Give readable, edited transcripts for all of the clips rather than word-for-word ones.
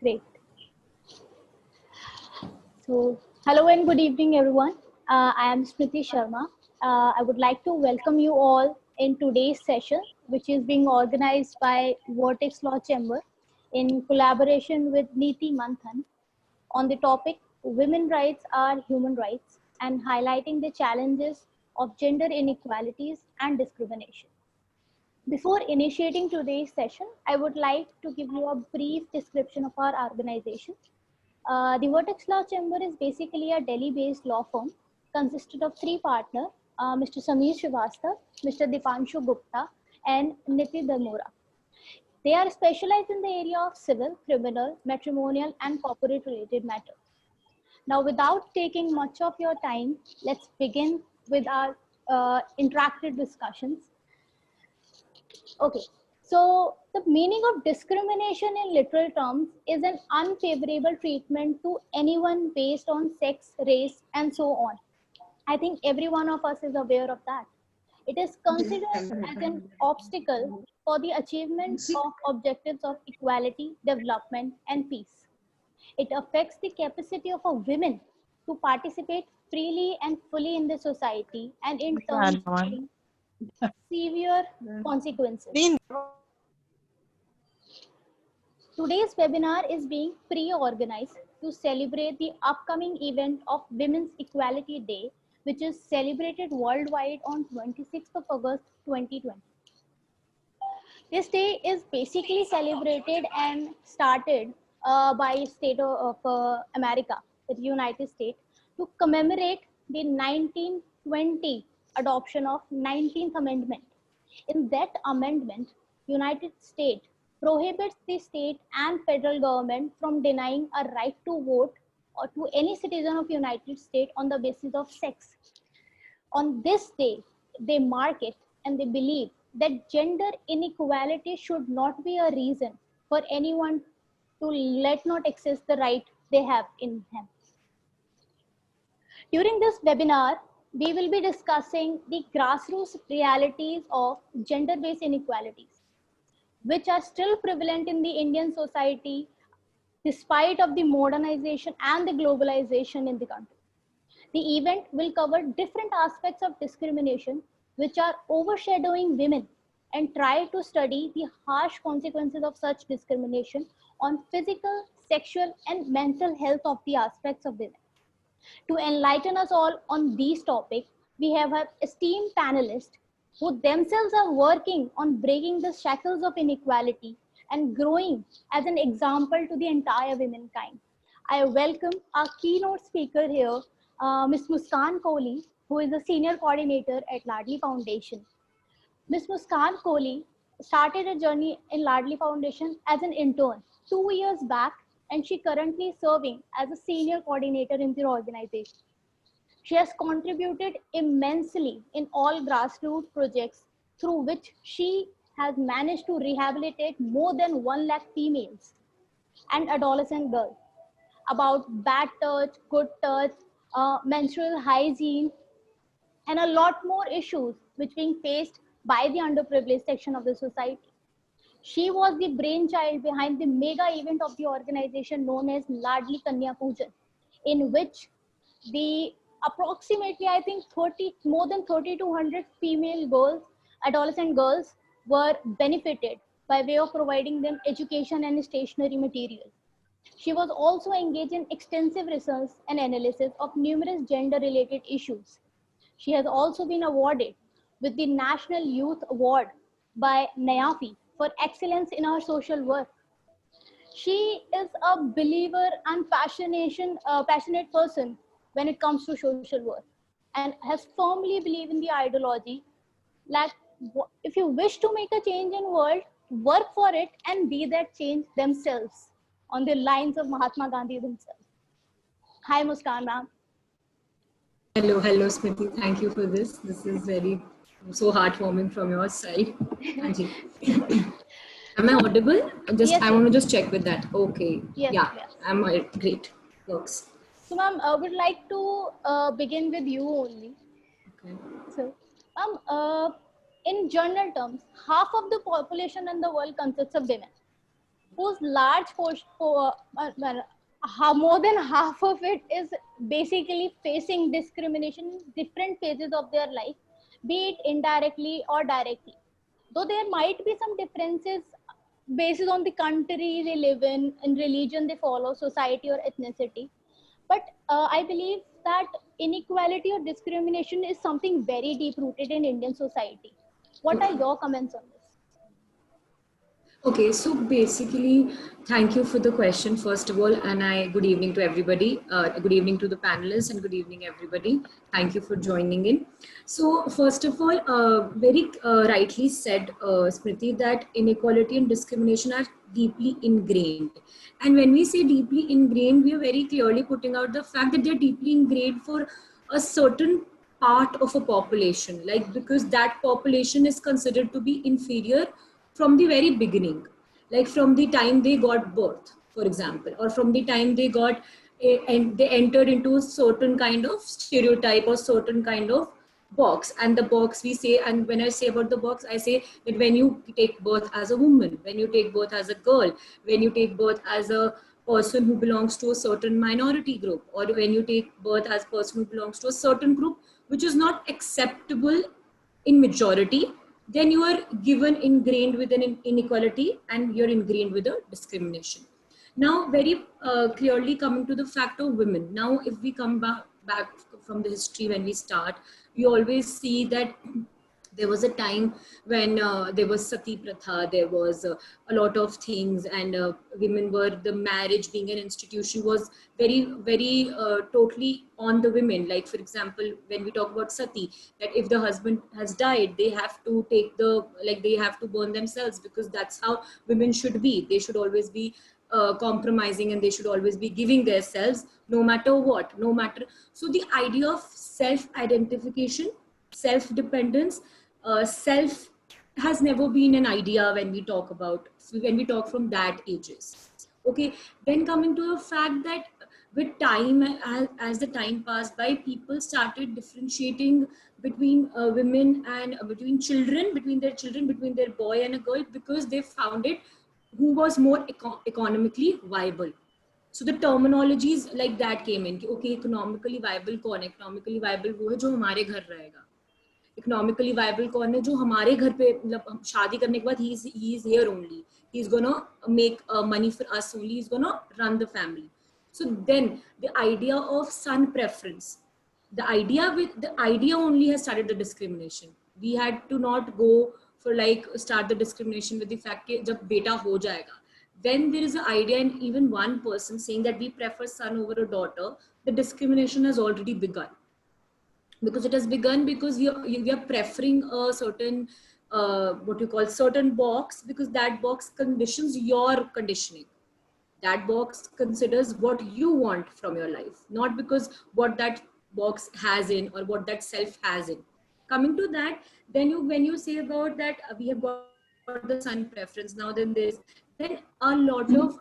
Great. So, hello and good evening, everyone. I am Smriti Sharma. I would like to welcome you all in today's session, which is being organized by Vortex Law Chamber in collaboration with Niti Manthan on the topic Women Rights Are Human Rights and highlighting the challenges of gender inequalities and discrimination. Before initiating today's session, I would like to give you a brief description of our organization. The Vertex Law Chamber is basically a Delhi-based law firm consisted of three partners, Mr. Sameer Srivastava, Mr. Dipanshu Gupta, and Niti Damora. They are specialized in the area of civil, criminal, matrimonial, and corporate-related matters. Now, without taking much of your time, let's begin with our interactive discussions. Okay, so the meaning of discrimination in literal terms is an unfavorable treatment to anyone based on sex, race, and so on. I think every one of us is aware of that. It is considered as an obstacle for the achievement of objectives of equality, development, and peace. It affects the capacity of a woman to participate freely and fully in the society, and in turn having severe consequences. Today's webinar is being pre-organized to celebrate the upcoming event of Women's Equality Day, which is celebrated worldwide on 26th of August 2020. This day is basically celebrated and started by state of America, the United States, to commemorate the 1920 adoption of 19th Amendment. In that amendment, United States prohibits the state and federal government from denying a right to vote or to any citizen of United States on the basis of sex. On this day, they mark it and they believe that gender inequality should not be a reason for anyone to let not access the right they have in them. During this webinar, we will be discussing the grassroots realities of gender-based inequalities, which are still prevalent in the Indian society despite of the modernization and the globalization in the country. The event will cover different aspects of discrimination which are overshadowing women and try to study the harsh consequences of such discrimination on physical, sexual, and mental health of the aspects of women. To enlighten us all on these topics, we have our esteemed panelists who themselves are working on breaking the shackles of inequality and growing as an example to the entire womankind. I welcome our keynote speaker here, Ms. Muskan Kohli, who is a senior coordinator at Ladli Foundation. Ms. Muskan Kohli started a journey in Ladli Foundation as an intern 2 years back, and she currently is serving as a senior coordinator in the organization. She has contributed immensely in all grassroots projects through which she has managed to rehabilitate more than 1 lakh females and adolescent girls about bad touch, good touch, menstrual hygiene, and a lot more issues which being faced by the underprivileged section of the society. She was the brainchild behind the mega event of the organization known as Ladli Kanya Pujan, in which the approximately, I think, more than 3,200 female girls, adolescent girls, were benefited by way of providing them education and stationery materials. She was also engaged in extensive research and analysis of numerous gender-related issues. She has also been awarded with the National Youth Award by NAYAFI for excellence in her social work. She is a believer and passionate person when it comes to social work, and has firmly believed in the ideology that if you wish to make a change in world, work for it and be that change themselves, on the lines of Mahatma Gandhi himself. Hi, Muskan ma'am. Hello, Smriti. Thank you for this. This is so heartwarming from your side. Thank you. Am I audible? Yes, I want to just check with that. Okay. Yes, yeah, yes. I'm great. Works. So, ma'am, I would like to begin with you only. Okay. So, ma'am, in general terms, half of the population in the world consists of women. whose large portion, more than half of it is basically facing discrimination in different phases of their life, be it indirectly or directly. Though there might be some differences based on the country they live in religion they follow, society or ethnicity, but I believe that inequality or discrimination is something very deep rooted in Indian society. What are Okay. your comments on this? Okay, so basically, thank you for the question, first of all, and good evening to everybody. Good evening to the panelists, and good evening, everybody. Thank you for joining in. So, first of all, very rightly said, Smriti, that inequality and discrimination are deeply ingrained. And when we say deeply ingrained, we are very clearly putting out the fact that they're deeply ingrained for a certain part of a population, like because that population is considered to be inferior from the very beginning, like from the time they got birth, for example, or from the time they got and they entered into a certain kind of stereotype or certain kind of box. And the box we say, and when I say about the box, I say that when you take birth as a woman, when you take birth as a girl, when you take birth as a person who belongs to a certain minority group, or when you take birth as a person who belongs to a certain group which is not acceptable in majority, then you are given ingrained with an inequality, and you're ingrained with a discrimination. Now, very clearly coming to the fact of women. Now, if we come back from the history, when we start, we always see that there was a time when there was sati pratha, there was a lot of things, and women were, the marriage being an institution was very totally on the women. Like, for example, when we talk about sati, that if the husband has died, they have to take the, like, they have to burn themselves, because that's how women should be. They should always be compromising, and they should always be giving themselves no matter what, no matter. So the idea of self identification, self dependence, self has never been an idea when we talk about, when we talk from that ages. Okay, then coming to the fact that with time, as the time passed by, people started differentiating between women and between children, between their children, between their boy and a girl, because they found it who was more economically viable. So the terminologies like that came in. Okay, economically viable कौन है? Economically viable वो है जो हमारे घर रहेगा. Economically viable कौन है जो हमारे घर पे, मतलब शादी करने के बाद he is here only. He's gonna make money for us only. He's gonna run the family. So then the idea of son preference, the idea only has started the discrimination. We had to not go for, like, start the discrimination with the fact that जब बेटा हो जाएगा, when there is an idea and even one person saying that we prefer son over a daughter, the discrimination has already begun. Because it has begun because we are preferring a certain what you call certain box, because that box conditions your conditioning. That box considers what you want from your life, not because what that box has in, or what that self has in. Coming to that, then when you say about that, we have got the sun preference now, then a lot of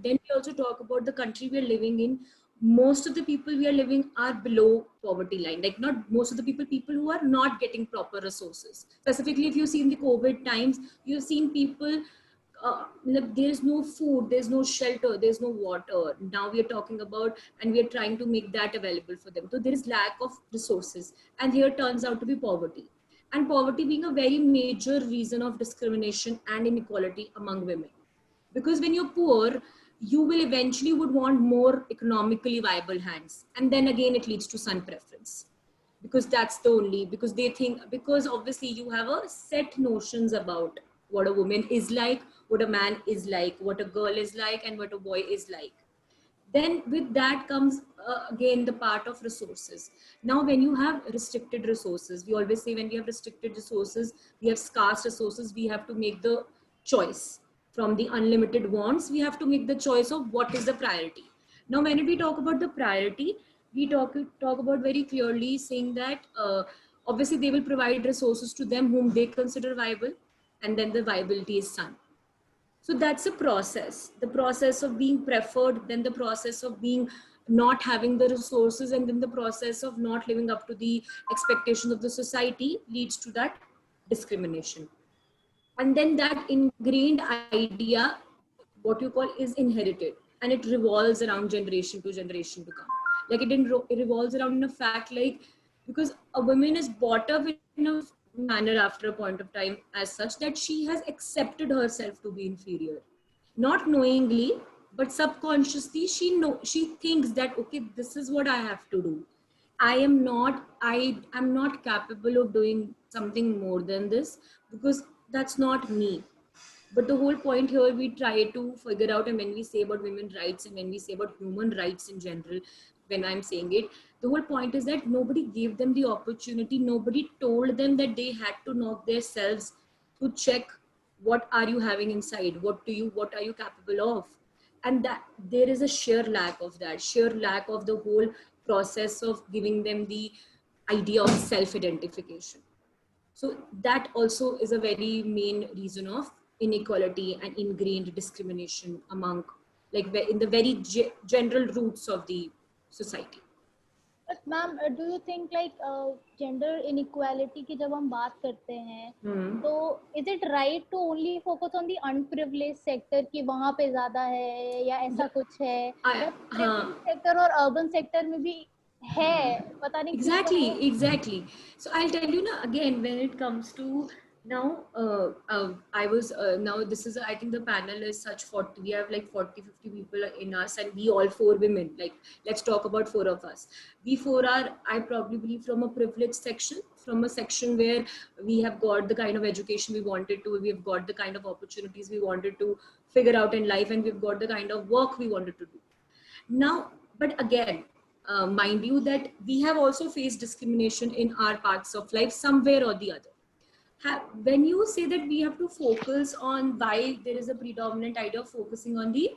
then we also talk about the country we are living in. Most of the people we are living are below poverty line, like not most of the people who are not getting proper resources. Specifically, if you see in the COVID times, you've seen people, there's no food, there's no shelter, there's no water. Now we are talking about, and we are trying to make that available for them. So there is lack of resources, and here turns out to be poverty. And poverty being a very major reason of discrimination and inequality among women. Because when you're poor, you will eventually would want more economically viable hands. And then again, it leads to son preference. Because that's the only, because they think, because obviously you have a set notions about what a woman is like, what a man is like, what a girl is like, and what a boy is like. Then with that comes again the part of resources. Now, when you have restricted resources, we always say when we have restricted resources, we have scarce resources, we have to make the choice. From the unlimited wants, we have to make the choice of what is the priority. Now, when we talk about the priority, we talk about very clearly saying that obviously they will provide resources to them whom they consider viable, and then the viability is son. So that's a process, the process of being preferred, then the process of being not having the resources, and then the process of not living up to the expectations of the society leads to that discrimination. And then that ingrained idea what you call is inherited, and it revolves around generation to generation to come. Like it revolves around in a fact, like, because a woman is brought up in a manner after a point of time as such that she has accepted herself to be inferior, not knowingly, but subconsciously she thinks that, okay, this is what I have to do. I am not capable of doing something more than this, because that's not me. But the whole point here, we try to figure out, and when we say about women's rights and when we say about human rights in general, when I'm saying it, the whole point is that nobody gave them the opportunity, nobody told them that they had to knock themselves to check what are you having inside, what are you capable of. And that there is a sheer lack of the whole process of giving them the idea of self-identification. So that also is a very main reason of inequality and ingrained discrimination among, like, in the very general roots of the society. But ma'am, do you think like gender inequality की जब हम बात करते हैं, तो is it right to only focus on the unprivileged sector कि वहाँ पे ज़्यादा है या ऐसा कुछ है, या privileged sector और urban sector में भी है, पता नहीं क्यों. Exactly. So I'll tell you now, again, when it comes to now, I was now this is I think the panel is such 40, we have like 40-50 people in us, and we all four women, like, let's talk about four of us. We four are, I probably believe, from a privileged section, from a section where we have got the kind of education we wanted to, we've got the kind of opportunities we wanted to figure out in life, and we've got the kind of work we wanted to do. Now, but again, mind you that we have also faced discrimination in our parts of life somewhere or the other. When you say that we have to focus on why there is a predominant idea of focusing on the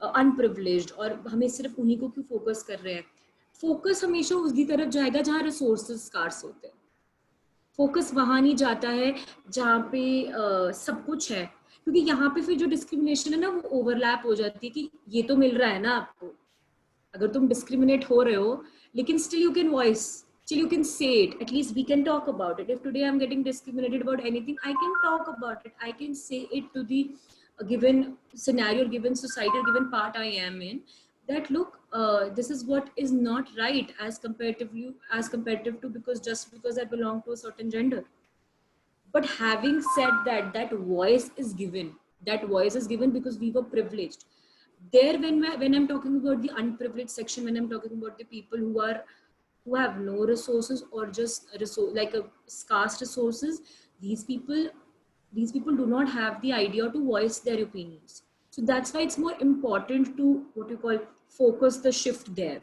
unprivileged, और हमें सिर्फ उन्हीं को क्यों focus कर रहे हैं, focus हमेशा उसकी तरफ जाएगा जहाँ resources scarce होते हैं. Focus वहाँ नहीं जाता है जहाँ पे सब कुछ है, क्योंकि यहाँ पे फिर जो discrimination है ना, वो overlap हो जाती है कि ये तो मिल रहा है ना आपको. अगर तुम discriminate हो रहे हो, लेकिन still you can voice, still you can say it, at least we can talk about it. If today I'm getting discriminated about anything, I can talk about it, I can say it to the given scenario, given society, or given part I am in, that look, this is what is not right as comparative to, because just because I belong to a certain gender. But having said that, that voice is given because we were privileged. There, when I'm talking about the unprivileged section, when I'm talking about the people who have no resources, or just like a scarce resources, these people do not have the idea to voice their opinions. So that's why it's more important to, what you call, focus the shift there,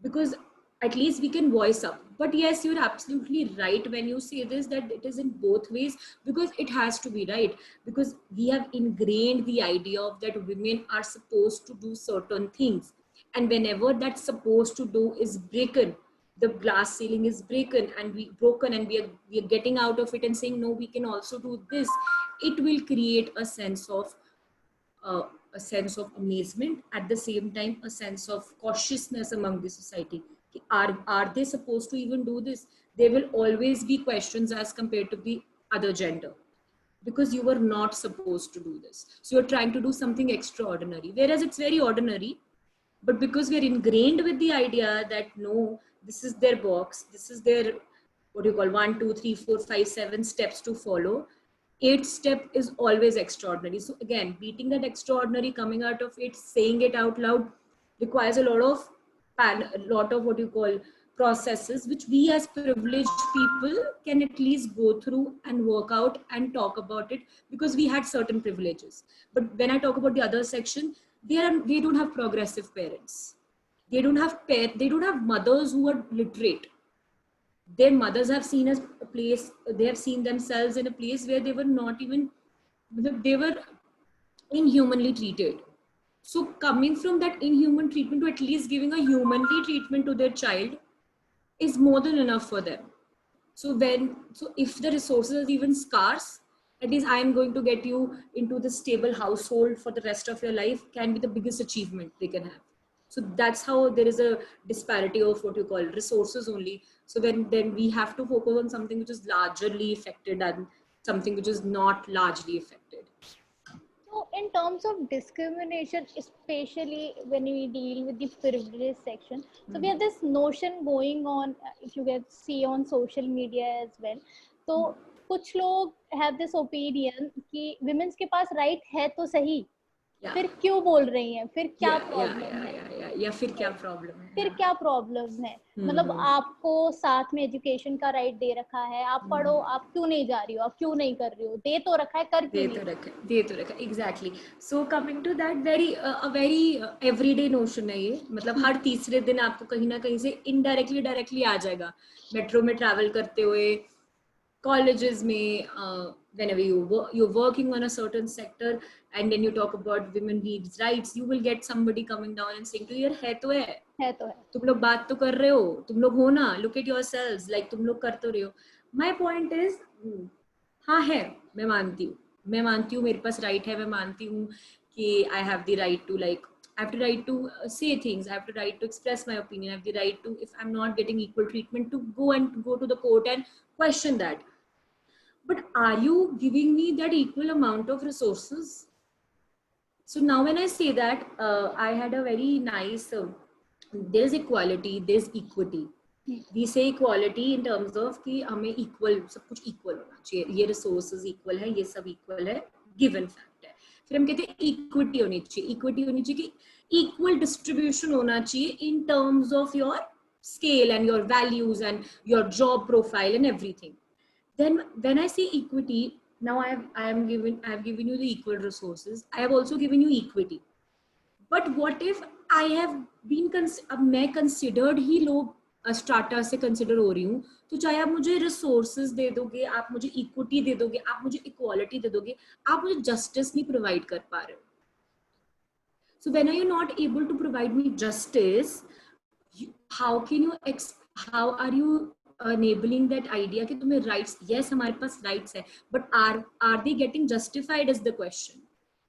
because at least we can voice up. But yes, you're absolutely right when you say this, that it is in both ways, because it has to be right, because we have ingrained the idea of that women are supposed to do certain things, and whenever that supposed to do is broken, the glass ceiling is broken, and we are getting out of it and saying, no, we can also do this, it will create a sense of amazement, at the same time a sense of cautiousness among the society. Are they supposed to even do this? There will always be questions as compared to the other gender, because you were not supposed to do this, so you're trying to do something extraordinary, whereas it's very ordinary. But because we're ingrained with the idea that no, this is their box, this is their, what do you call, 1 2 3 4 5 7 steps to follow, 8th step is always extraordinary. So again, beating that extraordinary, coming out of it, saying it out loud, requires a lot of what you call processes, which we as privileged people can at least go through and work out and talk about it, because we had certain privileges. But when I talk about the other section, they don't have progressive parents, they don't have mothers who are literate. Their mothers have seen a place, they have seen themselves in a place where they were not even, they were inhumanly treated. So coming from that inhuman treatment to at least giving a humanly treatment to their child is more than enough for them. So if the resources are even scarce, at least I am going to get you into the stable household for the rest of your life, can be the biggest achievement they can have. So that's how there is a disparity of what you call resources only. So then we have to focus on something which is largely affected and something which is not largely affected. So in terms of discrimination, especially when we deal with the privileged section, so we have this notion going on, if you get see on social media as well. तो कुछ लोग have this opinion कि women's के पास right है तो सही, फिर क्यों बोल रही हैं, फिर क्या प्रॉब्लम है, या फिर क्या प्रॉब्लम है, फिर क्या प्रॉब्लम है, मतलब आपको साथ में एजुकेशन का राइट दे रखा है, आप पढ़ो, आप क्यों नहीं जा रही हो, आप क्यों नहीं कर रही हो, दे तो रखा है, कर क्यों नहीं, दे तो रखा है exactly. So coming to that, very everyday notion है ये. मतलब हर तीसरे दिन आपको कहीं ना कहीं से इनडायरेक्टली डायरेक्टली आ जाएगा. मेट्रो में ट्रैवल करते हुए, colleges में, whenever you're working on a certain sector and then you talk about women needs rights, you will get somebody coming down and saying to you, है तो है तुम लोग बात तो कर रहे हो, तुम लोग हो ना, look at yourselves, like तुम लोग कर तो रहे हो. My point is, हाँ है, मैं मानती हूँ मेरे पास राइट है, मैं मानती हूँ कि I have the right to, like I have the right to say things, I have the right to express my opinion, I have the right to, if I'm not getting equal treatment, to go to the court and question that. But are you giving me that equal amount of resources? So now when I say that, I had a very nice, there's equality, there's equity. We say equality in terms of कि हमें equal, सब कुछ equal होना चाहिए, ये resources equal है, ये सब equal है, given fact है. फिर हम कहते हैं equity होनी चाहिए कि equal distribution होना चाहिए in terms of your scale and your values and your job profile and everything. Then when I say equity, now I have given you the equal resources, I have also given you equity. But what if I have been अब मैं considered ही low strata से consider हो रही हूँ, तो चाहे आप मुझे resources दे दोगे, आप मुझे equity दे दोगे, आप मुझे equality दे दोगे, आप मुझे justice नहीं provide कर पा रहे हो. So when are you not able to provide me justice, how are you enabling that idea कि तुम्हें rights, yes हमारे पास rights है, but are they getting justified is the question.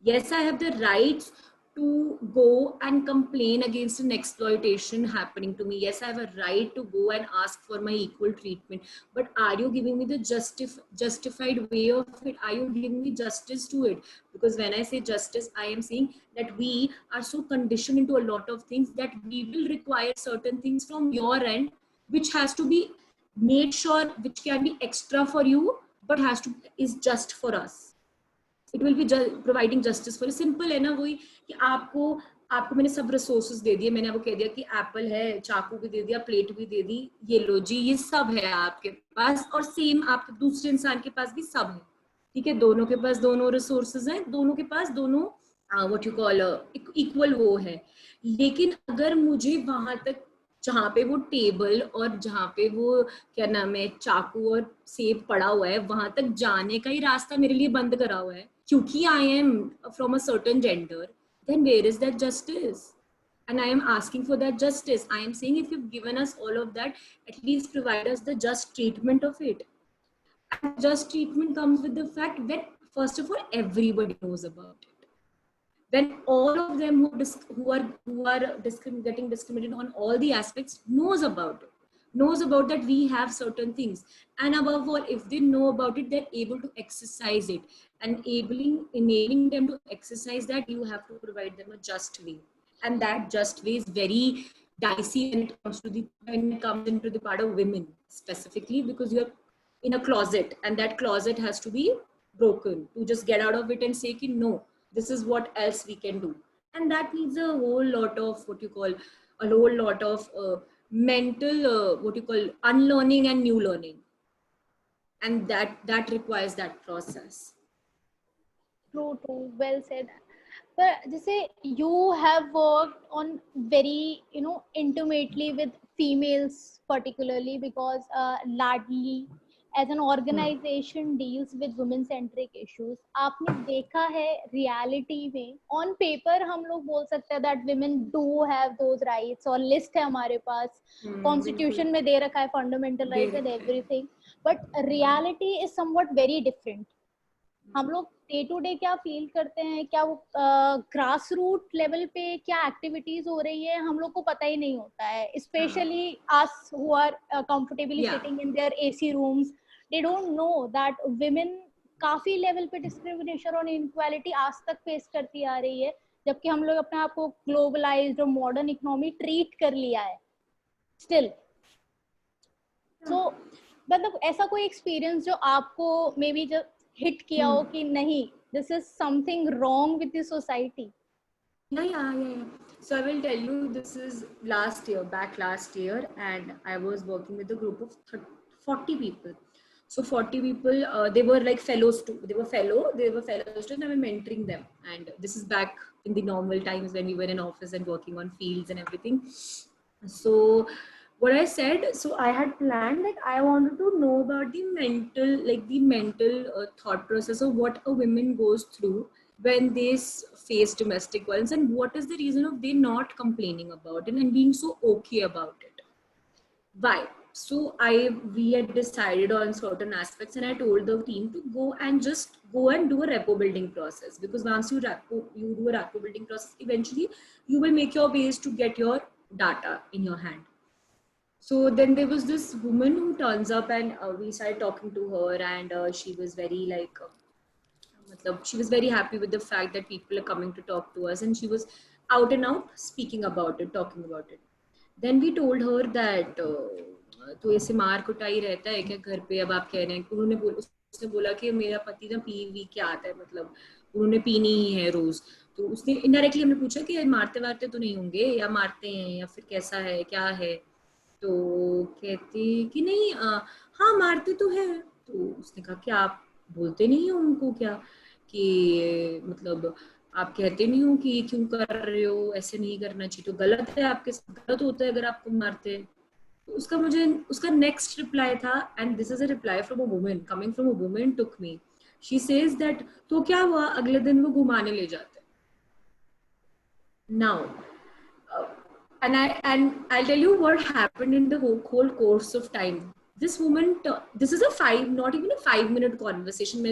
Yes, I have the rights to go and complain against an exploitation happening to me. Yes, I have a right to go and ask for my equal treatment. But are you giving me the justified way of it? Are you giving me justice to it? Because when I say justice, I am saying that we are so conditioned into a lot of things that we will require certain things from your end, which has to be made sure, which can be extra for you, but is just for us. It will be providing justice for you. Simple है ना, वही कि आपको मैंने सब resources दे दिए, मैंने आपको कह दिया कि एप्पल है, चाकू भी दे दिया, प्लेट भी दे दी, ये लो जी, ये सब है आपके पास, और सेम आपके दूसरे इंसान के पास भी सब है. ठीक है, दोनों के पास दोनों रिसोर्सेज हैं, दोनों के पास दोनों व्हाट यू कॉल इक्वल वो है. लेकिन अगर मुझे वहां तक जहाँ पे वो टेबल और जहाँ पे वो क्या नाम है चाकू और सेब पड़ा हुआ है, वहां तक जाने का ही रास्ता मेरे लिए बंद करा हुआ है क्योंकि I am from a certain gender, then where is that justice? And I am asking for that justice. I am saying if you've given us all of that, at least provide us the just treatment of it. And just treatment comes with the fact that first of all everybody knows about it. When all of them who are getting discriminated on all the aspects knows about that we have certain things, and above all, if they know about it, they're able to exercise it, and enabling them to exercise that, you have to provide them a just way, and that just way is very dicey when it comes into the part of women specifically, because you're in a closet and that closet has to be broken to just get out of it and say no, this is what else we can do. And that needs a whole lot of mental unlearning and new learning, and that requires that process. True, well said. But जैसे you have worked on very intimately with females, particularly because Ladli as an organization deals with women centric issues. आपने देखा है reality में, on paper हम लोग बोल सकते हैं that women do have those rights, और list है हमारे पास, constitution में दे रखा है fundamental rights and everything, but reality is somewhat very different. हम लोग डे टू डे क्या फील करते हैं, क्या वो ग्रास रूट लेवल पे क्या एक्टिविटीज हो रही है, हम लोग को पता ही नहीं होता है. Specially us who are comfortably sitting in their AC rooms, they don't know that women काफी लेवल पे डिस्क्रिमिनेशन और इनक्वालिटी आज तक फेस करती आ रही है, जबकि हम लोग अपने आप को ग्लोबलाइज्ड और मॉडर्न इकोनॉमी ट्रीट कर लिया है स्टिल। सो मतलब ऐसा कोई एक्सपीरियंस जो आपको मे बी जब हिट किया हो कि नहीं, this is something wrong with the society? Yeah. So I will tell you, this is back last year, and I was working with a group of 40 people. So 40 people, they were like fellows too. They were fellows too, and I was mentoring them. And this is back in the normal times when we were in office and working on fields and everything. So what I said, so I had planned that I wanted to know about the mental thought process of what a woman goes through when they face domestic violence, and what is the reason of they not complaining about it and being so okay about it. Why? So we had decided on certain aspects, and I told the team to go and do a rapport building process, because once you do a rapport building process, eventually you will make your ways to get your data in your hand. So then there was this woman who turns up, and we started talking to her, and she was very like she was very happy with the fact that people are coming to talk to us, and she was out and out speaking about it, talking about it. Then we told her that तो ऐसे मार कुटाई रहता है क्या घर पे? अब आप कह रहे हैं, उसने बोला कि मेरा पति ना पी के आता है, मतलब उन्होंने पीनी ही है रोज। तो उसने इनडायरेक्टली हमने पूछा कि मारते वारते तो नहीं होंगे, या मारते हैं, या फिर कैसा है, क्या है? तो कहती कि नहीं, हाँ मारते तो है। तो उसने कहा कि आप बोलते नहीं हो उनको क्या, कि मतलब आप कहते नहीं हो कि क्यों कर रहे हो, ऐसे नहीं करना चाहिए, तो गलत है, आपके साथ गलत होता है अगर आपको मारते हैं। तो उसका नेक्स्ट रिप्लाई था, and this is a reply from a woman, coming from a woman, took me. She says that तो क्या हुआ, अगले दिन वो घुमाने ले जाते। Now I'll tell you what happened in the whole course of time. This woman, this is not even a 5 minute conversation.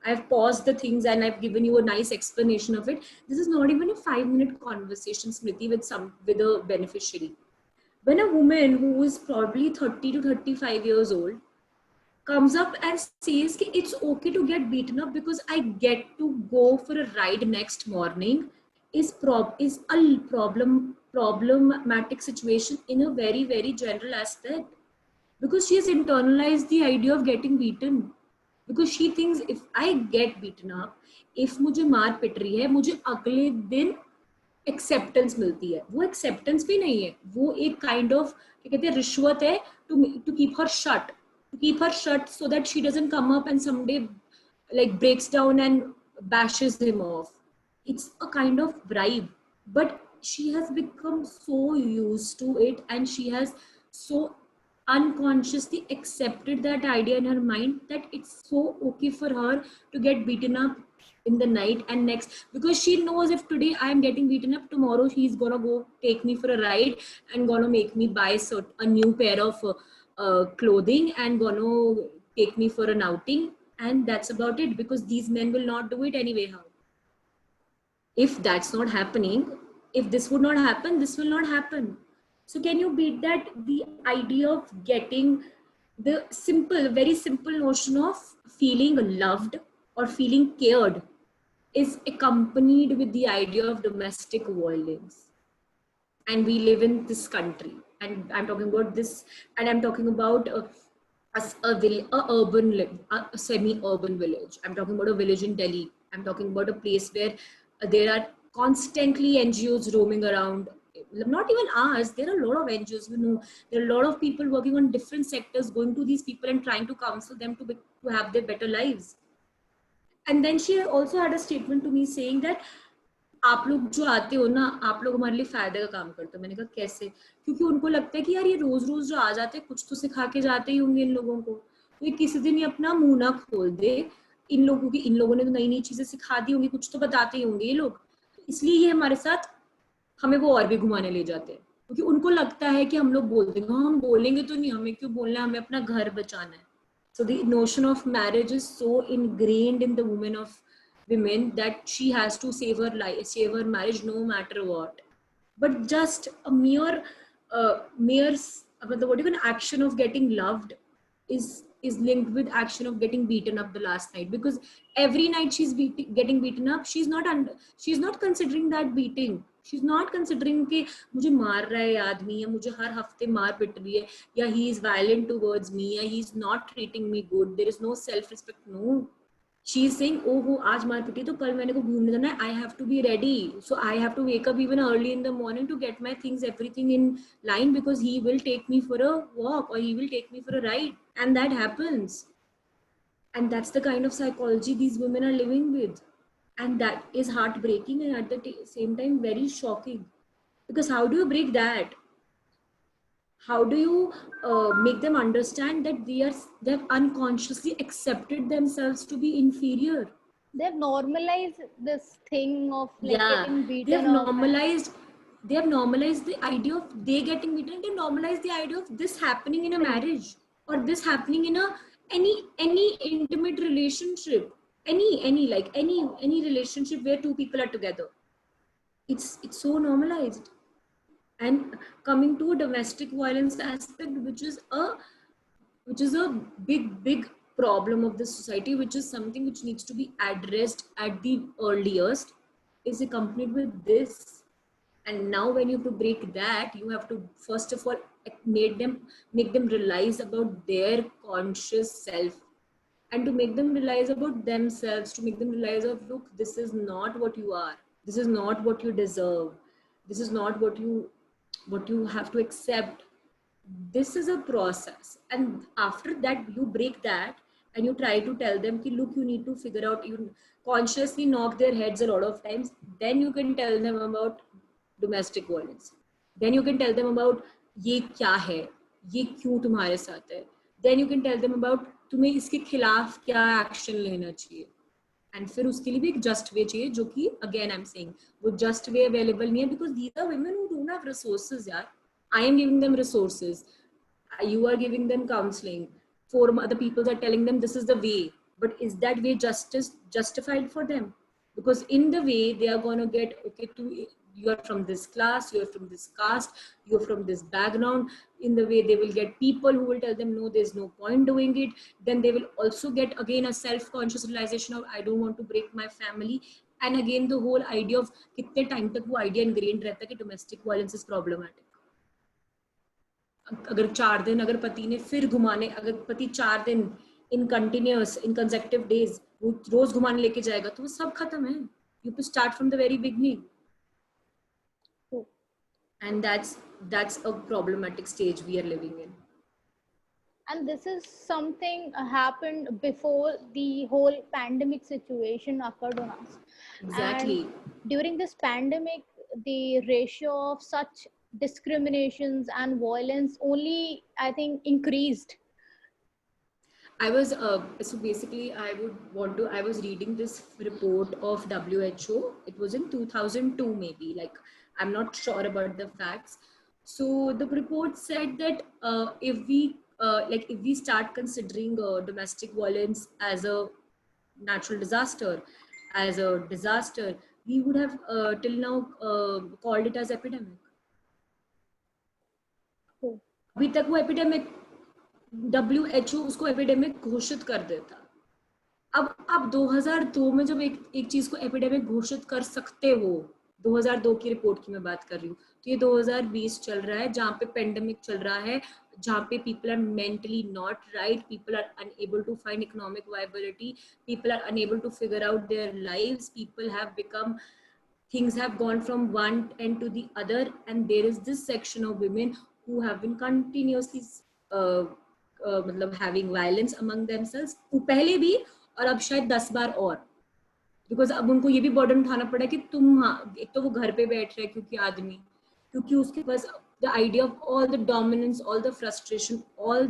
I've paused the things and I've given you a nice explanation of it. This is not even a 5 minute conversation, Smriti, with a beneficiary. When a woman who is probably 30 to 35 years old comes up and says that it's okay to get beaten up because I get to go for a ride next morning, is a problematic situation in a very, very general aspect, because she has internalized the idea of getting beaten, because she thinks if I get beaten up, if मुझे मार पिट रही है, मुझे अगले दिन acceptance मिलती है। वो एक्सेप्टेंस भी नहीं है, वो एक काइंड ऑफ क्या कहते हैं, रिश्वत है, to keep her shut so that she doesn't come up and someday like breaks down and bashes him off. It's a kind of bribe, but she has become so used to it, and she has so unconsciously accepted that idea in her mind that it's so okay for her to get beaten up in the night and next, because she knows if today I am getting beaten up, tomorrow he's gonna go take me for a ride and gonna make me buy a new pair of clothing and gonna take me for an outing, and that's about it, because these men will not do it anyway. How? If that's not happening, if this would not happen, this will not happen. So can you beat that? The idea of getting the very simple notion of feeling loved or feeling cared is accompanied with the idea of domestic violence. And we live in this country, and I'm talking about this, and I'm talking about a semi-urban village. I'm talking about a village in Delhi. I'm talking about a place where there are constantly NGOs roaming around. Not even ours, there are a lot of NGOs, there are a lot of people working on different sectors, going to these people and trying to counsel them to have their better lives. And then she also had a statement to me saying that आप लोग जो आते हो ना, आप लोग हमारे लिए फायदे का काम करते हो। मैंने कहा कैसे? क्योंकि उनको लगता है कि यार ये रोज रोज जो आ जाते हैं, कुछ तो सिखा के जाते ही होंगे इन लोगों को, तो ये किसी दिन ही अपना मुंह ना खोल दे, इन लोगों ने तो नई नई चीजें सिखा दी होंगी, कुछ तो बताते ही होंगे ये लोग, इसलिए ये हमारे साथ हमें वो और भी घुमाने ले जाते हैं, क्योंकि उनको लगता है कि हम लोग बोल देंगे। हम बोलेंगे तो नहीं, हमें क्यों बोलना है, हमें अपना घर बचाना है। So the notion of marriage is so ingrained in the women that she has to save her life, save her marriage no matter what. But just a mere an action of getting loved is is linked with action of getting beaten up the last night, because every night she's getting beaten up, she's not considering that beating. She's not considering कि मुझे मार रहा है आदमी, या मुझे हर हफ्ते मार पिट रही है, या he is violent towards me, या he is not treating me good, there is no self respect. No, she is saying, oh वो आज मार पिटी तो कल मैंने को घूमने जाना है, I have to be ready, so I have to wake up even early in the morning to get my things, everything in line, because he will take me for a walk or he will take me for a ride. And that happens, and that's the kind of psychology these women are living with, and that is heartbreaking and at the same time very shocking, because how do you break that? How do you make them understand that they've unconsciously accepted themselves to be inferior? They've normalized this thing of like Yeah, getting they beaten have up. normalized they have normalized the idea of they getting beaten. They normalize the idea of this happening in a marriage, or this happening in a any intimate relationship, any relationship where two people are together. It's so normalized. And coming to a domestic violence aspect, which is a big problem of the society, which is something which needs to be addressed at the earliest, is accompanied with this. And now when you have to break that, you have to first of all make them realize about their conscious self, and to make them realize about themselves, to make them realize of, look, this is not what you are, this is not what you deserve, this is not what you have to accept. This is a process, and after that you break that and you try to tell them ki, look, you need to figure out, you consciously knock their heads a lot of times, then you can tell them about domestic violence, then you can tell them about ये क्या है, ये क्यों तुम्हारे साथ है, then you can tell them about तुम्हें इसके खिलाफ क्या एक्शन लेना चाहिए, एंड फिर उसके लिए भी एक जस्ट वे चाहिए, जो कि अगेन आई एम सेइंग वो जस्ट वे अवेलेबल नहीं है, because these are women who don't have resources यार. I am giving them resources, you are giving them counseling, four other people are telling them this is the way, but is that way justified for them? Because in the way they are going to get, okay, you are from this class, you are from this caste, you are from this background, in the way they will get people who will tell them no, there's no point doing it. Then they will also get again a self-conscious realization of I don't want to break my family, and again the whole idea of kitne time tak wo idea ingrained rehta hai ki domestic violence is problematic. अगर 4 दिन अगर पति ने फिर घुमाने, अगर पति 4 दिन इन कंटिन्यूअस इन कंसेक्टिव डेज वो रोज घुमाने लेके जाएगा, तो वो सब खत्म है. You to start from the very beginning, and that's a problematic stage we are living in. And this is something happened before the whole pandemic situation occurred on us. Exactly. And during this pandemic, the ratio of such discriminations and violence only, I think, increased. I was so basically I was reading this report of WHO. It was in 2002 maybe, like I'm not sure about the facts. So the report said that if we start considering domestic violence as a natural disaster, we would have till now called it as epidemic. अभी तक वो epidemic, WHO उसको epidemic घोषित कर देता. अब 2002 में जब एक चीज को एपिडेमिक घोषित कर सकते हो, 2002 की रिपोर्ट की मैं बात कर रही हूँ, तो ये 2020 चल रहा है जहाँ पे पेंडेमिक चल रहा है, जहाँ पे people are mentally not right, people are unable to find economic viability, people are unable to figure out their lives, things have gone from one end to the other, and there is this section of women who have been continuously मतलब having violence among themselves, पहले भी और अब शायद 10 बार और, because अब उनको ये भी बर्डन उठाना पड़ा कि तुम, एक तो वो घर पे बैठ रहे क्योंकि आदमी, क्योंकि उसके पास the idea of all the dominance, all the frustration, all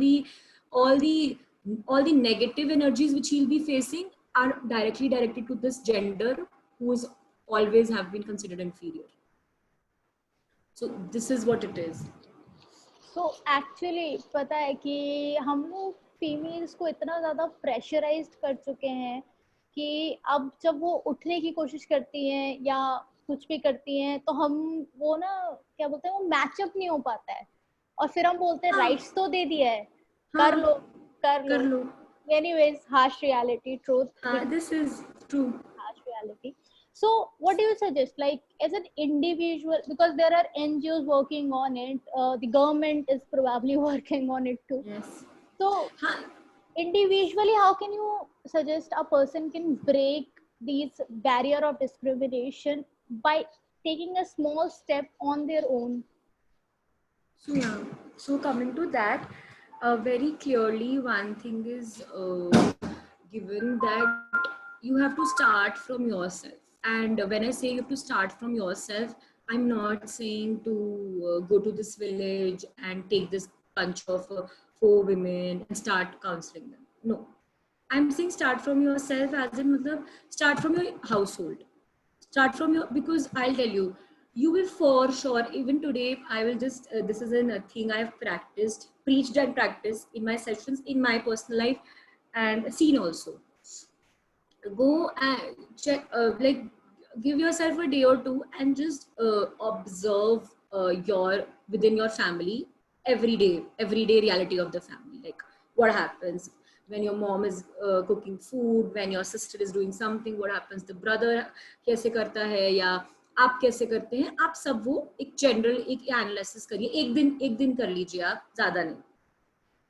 the negative energies which he'll be facing are directly directed to this gender who is always have been considered inferior. So this is what it is. So actually पता है कि हम लोग females को इतना ज्यादा pressurised कर चुके हैं कि अब जब वो उठने की कोशिश करती हैं या कुछ भी करती हैं तो हम वो ना क्या बोलते हैं, वो मैचअप नहीं हो पाता है, और फिर हम बोलते हैं राइट्स तो दे दिया है, कर लो, कर लो. Anyways, harsh reality, truth. This is true. Harsh reality. So, what do you suggest? Like, as an individual, because there are NGOs working on it, the government is probably working on it too. Yes. So, individually, how can you suggest a person can break these barrier of discrimination by taking a small step on their own? So yeah, so coming to that, very clearly one thing is given that you have to start from yourself. And when I say you have to start from yourself, I'm not saying to go to this village and take this bunch of 4 women and start counseling them. No, I'm saying start from yourself, as in matlab, start from your household. Start from your, because I'll tell you, you will for sure, even today, I will just, this is a thing I've practiced, preached and practiced in my sessions, in my personal life, and seen also. Go and check, like, give yourself a day or two and just observe your, within your family, everyday reality of the family. Like, what happens when your mom is cooking food, when your sister is doing something, what happens, the brother कैसे करता है या आप कैसे करते हैं, आप सब वो एक जनरल एक एनालिसिस करिए, एक दिन कर लीजिए आप, ज्यादा नहीं.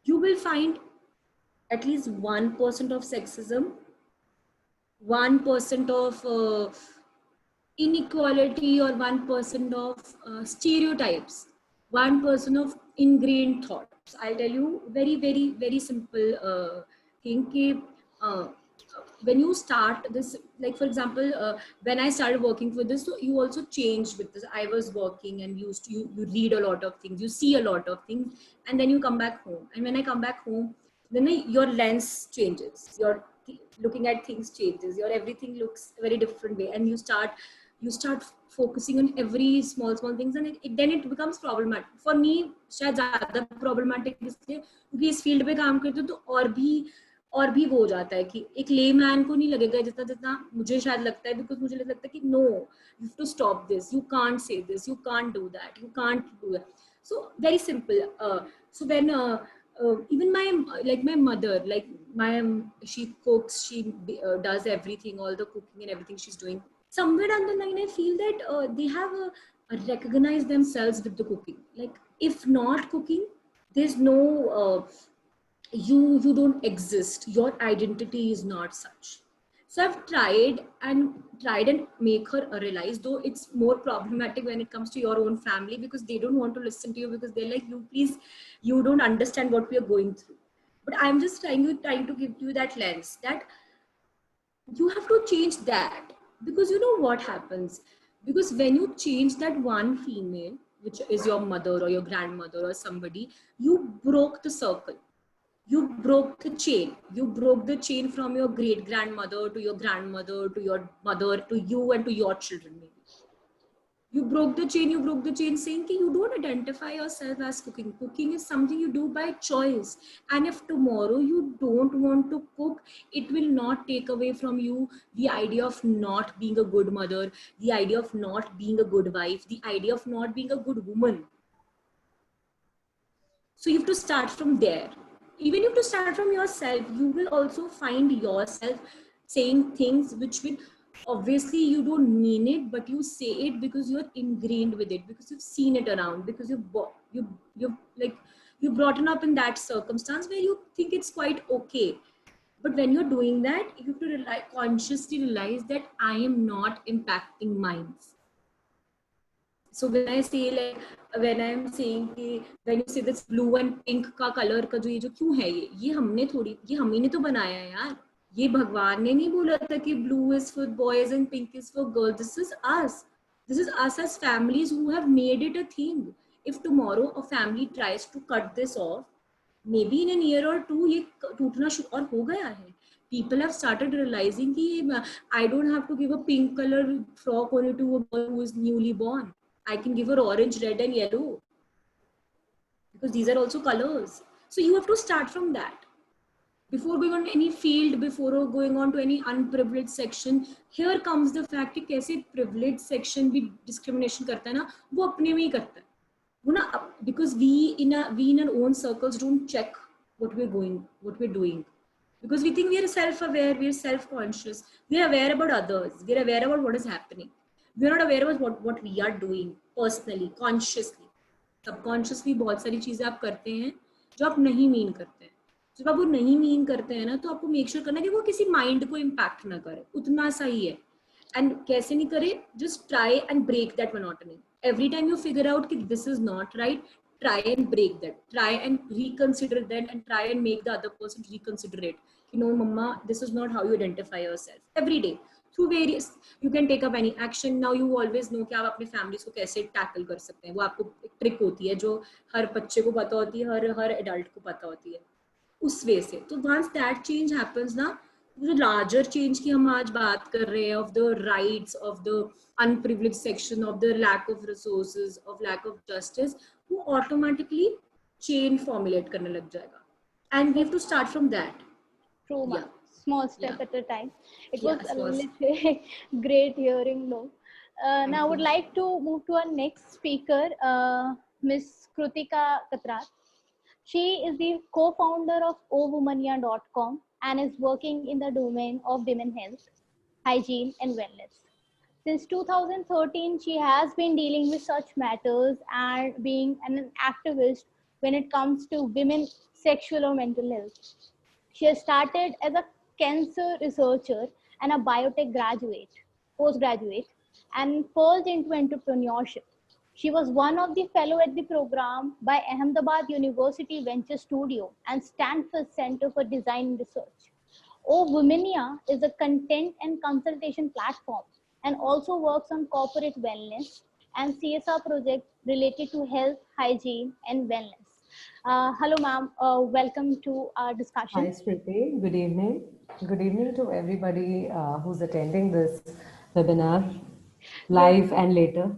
You will find at least 1% of sexism, 1% of inequality, or 1% of stereotypes, 1% of ingrained thoughts. I'll tell you very simple thing. When you start this, like for example, when I started working for this, so you also changed with this. I was working and used to, you read a lot of things, you see a lot of things, and then you come back home. And when I come back home, then your lens changes, your looking at things changes, your everything looks a very different way, and you start focusing on every small things, and then it becomes problematic. For me शायद ज़्यादा problematic इसलिए क्योंकि इस field पे काम करते हो, तो और भी वो हो जाता है कि एक लेमैन को नहीं लगेगा जितना मुझे शायद लगता है, बिकॉज मुझे लगता है कि no, you have to stop this, you can't say this, you can't do that, you can't do that. So very simple. So when even my mother, like she cooks, she does everything, all the cooking and everything she's doing. Somewhere down the line, I feel that they have recognized themselves with the cooking. Like, if not cooking, there's no you don't exist. Your identity is not such. So I've tried and make her realize, though it's more problematic when it comes to your own family, because they don't want to listen to you, because they're like, you don't understand what we are going through. But I'm just trying to give you that lens that you have to change that, because you know what happens, because when you change that one female, which is your mother or your grandmother or somebody, you broke the circle. You broke the chain. You broke the chain from your great grandmother to your grandmother to your mother to you and to your children. Maybe you broke the chain. You broke the chain, saying that you don't identify yourself as cooking. Cooking is something you do by choice. And if tomorrow you don't want to cook, it will not take away from you the idea of not being a good mother, the idea of not being a good wife, the idea of not being a good woman. So you have to start from there. Even if you have to start from yourself, you will also find yourself saying things which will, obviously you don't mean it, but you say it because you're ingrained with it, because you've seen it around, because you've brought up in that circumstance where you think it's quite okay. But when you're doing that, you have to consciously realize that I am not impacting minds. So when I say, like, when I'm saying कि when you say this blue and pink का color का जो क्यों है ये हमने थोड़ी, ये हम ही ने तो बनाया है यार. ये भगवान ने नहीं बोला था कि blue is for boys and pink is for girls. This is us. This is us as families who have made it a thing. If tomorrow a family tries to cut this off, maybe in a year or two ये टूटना और हो गया है. People have started realizing कि I don't have to give a pink color frock only to a boy who is newly born. I can give her orange, red and yellow, because these are also colors. So you have to start from that. Before going on to any field, before going on to any unprivileged section, here comes the fact कि कैसे privileged section भी discrimination करता है ना, वो अपने में ही करता है. वो ना, because we in our own circles don't check what we're doing, because we think we are self-aware, we are self-conscious, we are aware about others, we are aware about what is happening. We are not aware about what we are doing personally, consciously. Subconsciously बहुत सारी चीजें आप करते हैं जो आप नहीं mean करते हैं. जब आप वो नहीं मीन करते हैं ना, तो आपको मेक श्योर करना कि वो किसी माइंड को इम्पैक्ट ना करे, उतना सा ही है. एंड कैसे नहीं करे, just try and break that monotony. Every time you figure out कि this is not right, try and break that, try and reconsider that, and try and make the other person reconsider it. You know, mama, this is not how you identify yourself. Every day through various, you can take up any action. Now you always know कि आप अपने families को कैसे tackle कर सकते हैं. वो आपको एक ट्रिक होती है जो हर बच्चे को पता होती है, हर एडल्ट को पता होती है, उस वे से. तो once that change happens ना, जो larger change की हम आज बात कर रहे हैं, of the rights of the unprivileged section, of the lack of resources, of lack of justice, वो automatically chain formulate करने लग जाएगा. And we have to start from that. True, Yeah. Small step at a time. It Yeah, was literally great hearing. No. Now I would like to move to our next speaker, Miss Krutika Katrat. She is the co-founder of ovomania.com and is working in the domain of women health, hygiene, and wellness. Since 2013, she has been dealing with such matters and being an activist when it comes to women's sexual or mental health. She has started as a cancer researcher and a biotech postgraduate, and purged into entrepreneurship. She was one of the fellow at the program by Ahmedabad University Venture Studio and Stanford Center for Design Research. Womania is a content and consultation platform and also works on corporate wellness and CSR projects related to health, hygiene, and wellness. Hello, ma'am. Welcome to our discussion. Hi, Smriti. Good evening. Good evening to everybody who's attending this webinar, live and later.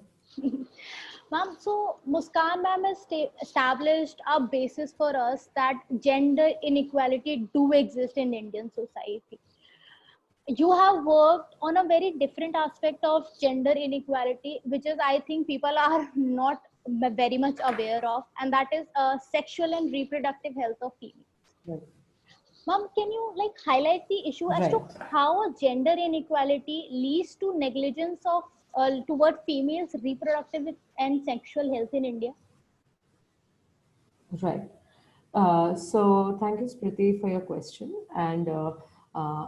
Ma'am, so Muskan ma'am has established a basis for us that gender inequality do exist in Indian society. You have worked on a very different aspect of gender inequality, which is, I think, people are not very much aware of, and that is sexual and reproductive health of females. Right. Ma'am, can you highlight the issue as to how a gender inequality leads to negligence of toward females' reproductive and sexual health in India? Right. So thank you, Smriti, for your question. And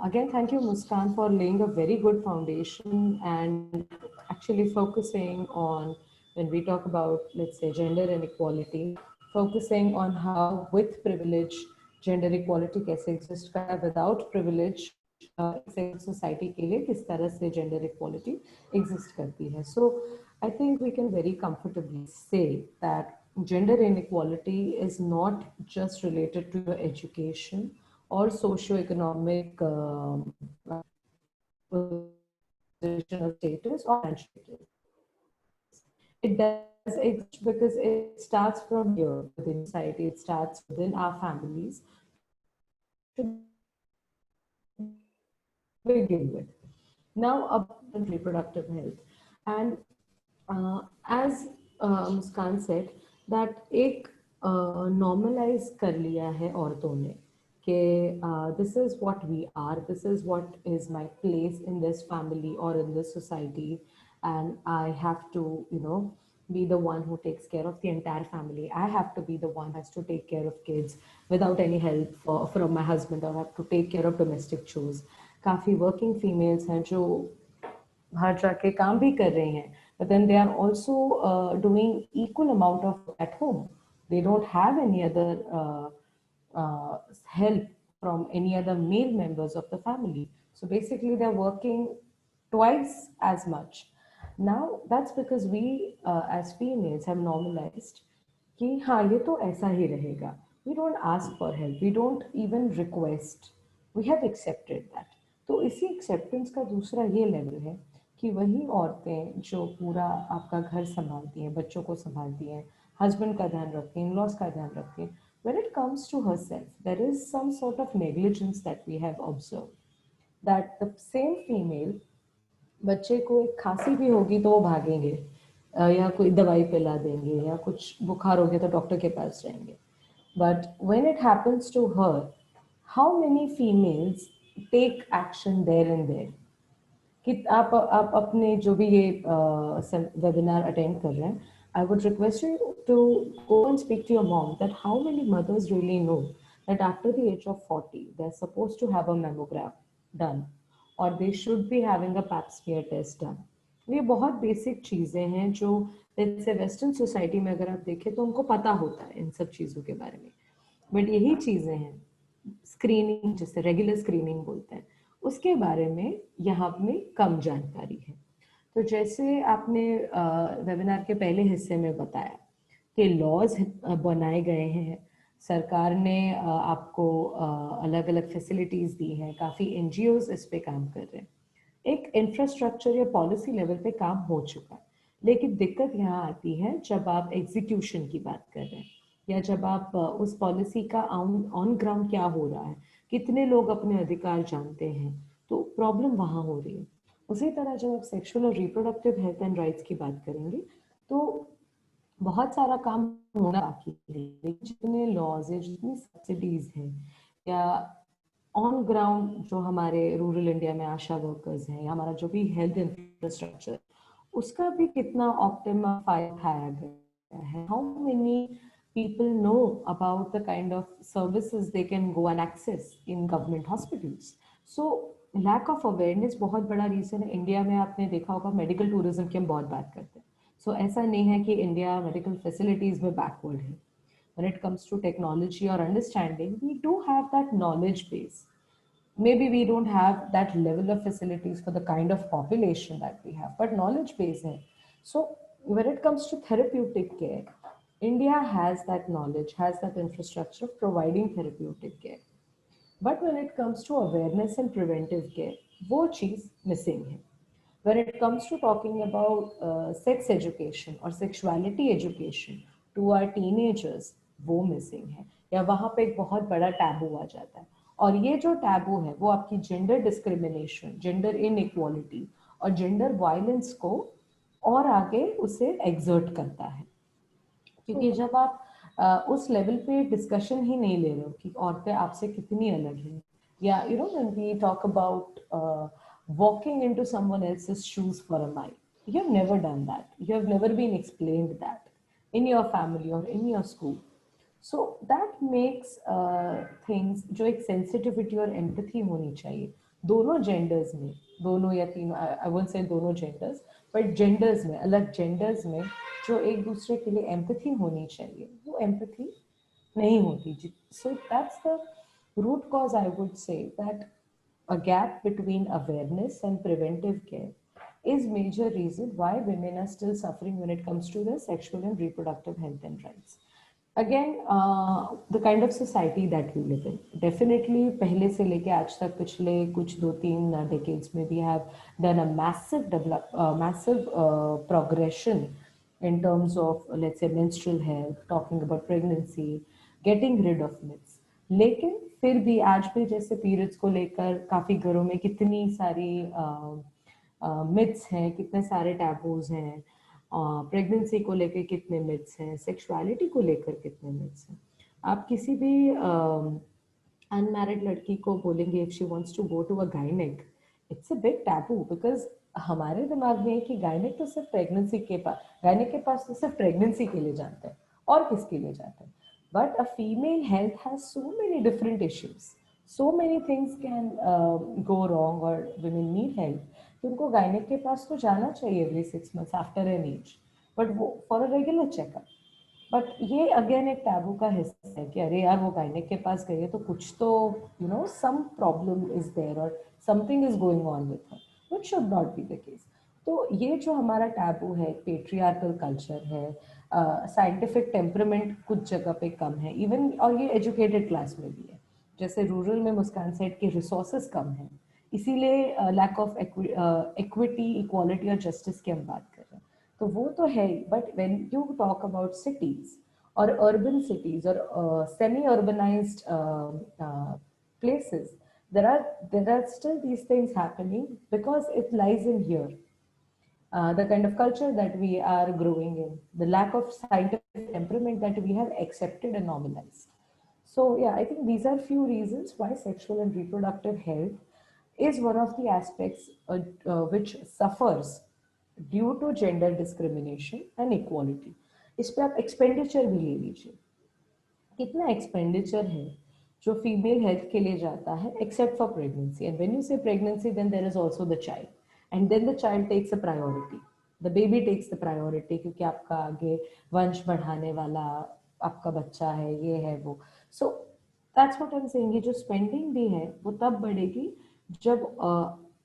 again, thank you, Muskan, for laying a very good foundation and actually focusing on, when we talk about, let's say, gender inequality, focusing on how with privilege, gender equality कैसे exist कर रहा है, without privilege, society के लिए किस तरह से gender equality exist करती है. So I think we can very comfortably say that gender inequality is not just related to your education or socio-economic position or status or financial status. It does exist because it starts from here within society, it starts within our families to begin with. Now, about reproductive health. And as Muskan said, that एक normalize कर लिया है औरतों ने कि this is what we are, this is what is my place in this family or in this society, and I have to, be the one who takes care of the entire family. I have to be the one who has to take care of kids without any help from my husband, or have to take care of domestic chores. काफ़ी working females हैं जो बाहर जाके काम भी कर रही हैं, but then they are also doing equal amount of at home. They don't have any other help from any other male members of the family. So basically they're working twice as much. Now that's because we as females have normalized कि हाँ ये तो ऐसा ही रहेगा. We don't ask for help. We don't even request. We have accepted that. तो इसी acceptance का दूसरा ये level है कि वही औरतें जो पूरा आपका घर संभालती हैं, बच्चों को संभालती हैं, हस्बैंड का ध्यान रखती हैं, in-laws का ध्यान रखती हैं, when it comes to herself, there is some sort of negligence that we have observed. That the same female, बच्चे को एक खांसी भी होगी तो वो भागेंगे या कोई दवाई पिला देंगे या कुछ बुखार हो गया तो डॉक्टर के पास जाएंगे. But when it happens to her, how many females take action there and there? कि आप अपने जो भी ये वेबिनार अटेंड कर रहे हैं, I would request you to go and speak to your mom that how many mothers really know that after the age of 40 they're supposed to have a mammogram done or they should be having a pap smear test done. ये बहुत basic चीजें हैं जो जैसे western society में अगर आप देखें तो उनको पता होता है इन सब चीजों के बारे में, बट यही चीजें हैं स्क्रीनिंग, जिसे रेगुलर स्क्रीनिंग बोलते हैं, उसके बारे में यहाँ में कम जानकारी है. तो जैसे आपने वेबिनार के पहले हिस्से में बताया कि लॉज बनाए गए हैं, सरकार ने आपको अलग अलग फैसिलिटीज दी हैं, काफ़ी एनजीओज इस पे काम कर रहे हैं, एक इंफ्रास्ट्रक्चर या पॉलिसी लेवल पे काम हो चुका है. लेकिन दिक्कत यहाँ आती है जब आप एग्जीक्यूशन की बात कर रहे हैं या जब आप उस पॉलिसी का ऑन ग्राउंड क्या हो रहा है, कितने लोग अपने अधिकार जानते हैं, तो प्रॉब्लम वहाँ हो रही है. उसी तरह जब आप सेक्सुअल और रिप्रोडक्टिव हेल्थ एंड राइट्स की बात करेंगे तो बहुत सारा काम होना बाकी है. जितने लॉज है, जितनी सब्सिडीज हैं, या ऑन ग्राउंड जो हमारे रूरल इंडिया में आशा वर्कर्स हैं, या हमारा जो भी हेल्थ इंफ्रास्ट्रक्चर, उसका भी कितना ऑप्टिमम फायदा उठाया गया है. How many people know about the kind of services they can go and access in government hospitals. So lack of awareness बहुत बड़ा रीजन है. इंडिया में आपने देखा होगा मेडिकल टूरिज्म की हम बहुत बात करते हैं. सो ऐसा नहीं है कि इंडिया मेडिकल फैसिलिटीज में बैकवर्ड है. When it comes to technology or understanding, we do have that knowledge base. Maybe we don't have that level of facilities for the kind of population that we have, but knowledge base hai. So when it comes to therapeutic care, India has that knowledge, has that infrastructure of providing therapeutic care. But when it comes to awareness and preventive care, वो चीज़ missing है. When it comes to talking about sex education or sexuality education to our teenagers, वो missing है, या वहाँ पे एक बहुत बड़ा टैबू आ जाता है. और ये जो टैबू है वो आपकी जेंडर डिस्क्रिमिनेशन, जेंडर इनइक्वालिटी और जेंडर वायलेंस को और आगे उसे एग्जर्ट करता है. क्योंकि जब आप उस लेवल पे डिस्कशन ही नहीं ले रहे हो कि औरतें आपसे कितनी अलग हैं, या you know when we talk about walking into someone else's shoes for a mile, you have never done that, you have never been explained that in your family or in your school. So that makes things, जो एक sensitivity और empathy होनी चाहिए दोनों genders में, दोनों या तीनों, I won't say दोनों genders, but genders में, अलग genders में जो एक दूसरे के लिए empathy होनी चाहिए, वो empathy नहीं होती. So that's the root cause, I would say, that a gap between awareness and preventive care is major reason why women are still suffering when it comes to their sexual and reproductive health and rights. Again, the kind of society that we live in, definitely पहले से लेके आज तक पिछले कुछ 2-3 decades में we have done a massive progression in terms of, let's say, menstrual health, talking about pregnancy, getting rid of myths. लेकिन फिर भी आज भी जैसे पीरियड्स को लेकर काफी घरों में कितनी सारी मिथ्स हैं, कितने सारे टैबूज हैं, प्रेगनेंसी को लेकर कितने मिथ्स हैं, सेक्सुअलिटी को लेकर कितने मिथ्स हैं. आप किसी भी अनमैरिड लड़की को बोलेंगे if she wants to go to a gynaec, it's a big taboo, because हमारे दिमाग में है कि गायनेक तो सिर्फ प्रेगनेंसी के पास, गायनेक के पास तो सिर्फ प्रेगनेंसी के लिए जाते हैं, और किसके लिए जाते हैं. But a female health has so many different issues. So many things can go wrong or women need help. तो उनको गायनेक के पास तो जाना चाहिए every 6 months after an age. But for a regular checkup. But ये again एक taboo का हिस्सा है कि अरे यार वो गायनेक के पास गई है तो कुछ तो some problem is there or something is going on with her. Which should not be the case. तो ये जो हमारा टैबू है, पेट्रियार्कल कल्चर है, साइंटिफिक टेम्परामेंट कुछ जगह पे कम है इवन, और ये एजुकेटेड क्लास में भी है. जैसे रूरल में मुस्कान सेट के रिसोर्सेज कम हैं, इसीलिए लैक ऑफ इक्विटी, इक्वालिटी और जस्टिस की हम बात कर रहे हैं. तो वो तो है ही, but when you talk about cities और अर्बन सिटीज और semi urbanized places, there are still these things happening because it lies in here. The kind of culture that we are growing in, the lack of scientific temperament that we have accepted and normalized. So yeah, I think these are few reasons why sexual and reproductive health is one of the aspects which suffers due to gender discrimination and equality. इस पे आप expenditure भी ले लीजिए, कितना expenditure है जो female health के लिए जाता है except for pregnancy. And when you say pregnancy then there is also the child, and then the child takes a priority, the baby takes the priority, क्योंकि आपका आगे वंश बढ़ाने वाला आपका बच्चा है, ये है वो. So that's what I am saying. ये जो स्पेंडिंग भी है वो तब बढ़ेगी जब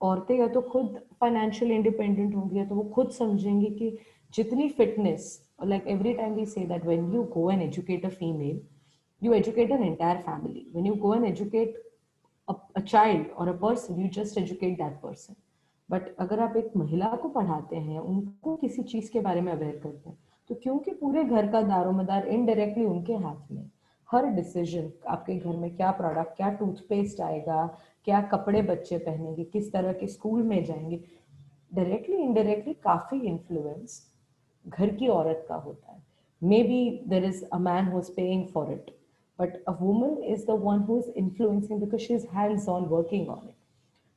औरतें या तो खुद फाइनेंशियल इंडिपेंडेंट होंगी या तो वो खुद समझेंगी कि जितनी fitness, like every time we say that when you go and educate a female, you educate an entire family. When you go and educate a child or a person, you just educate that person. But अगर आप एक महिला को पढ़ाते हैं, उनको किसी चीज के बारे में अवेयर करते हैं, तो क्योंकि पूरे घर का दारोमदार इनडायरेक्टली उनके हाथ में, हर डिसीजन, आपके घर में क्या प्रोडक्ट, क्या टूथपेस्ट आएगा, क्या कपड़े बच्चे पहनेंगे, किस तरह के स्कूल में जाएंगे, डायरेक्टली इनडायरेक्टली काफी इन्फ्लुएंस घर की औरत का होता है. Maybe there is a who is paying for it, but a woman is the one who is influencing because she is hands on working on it.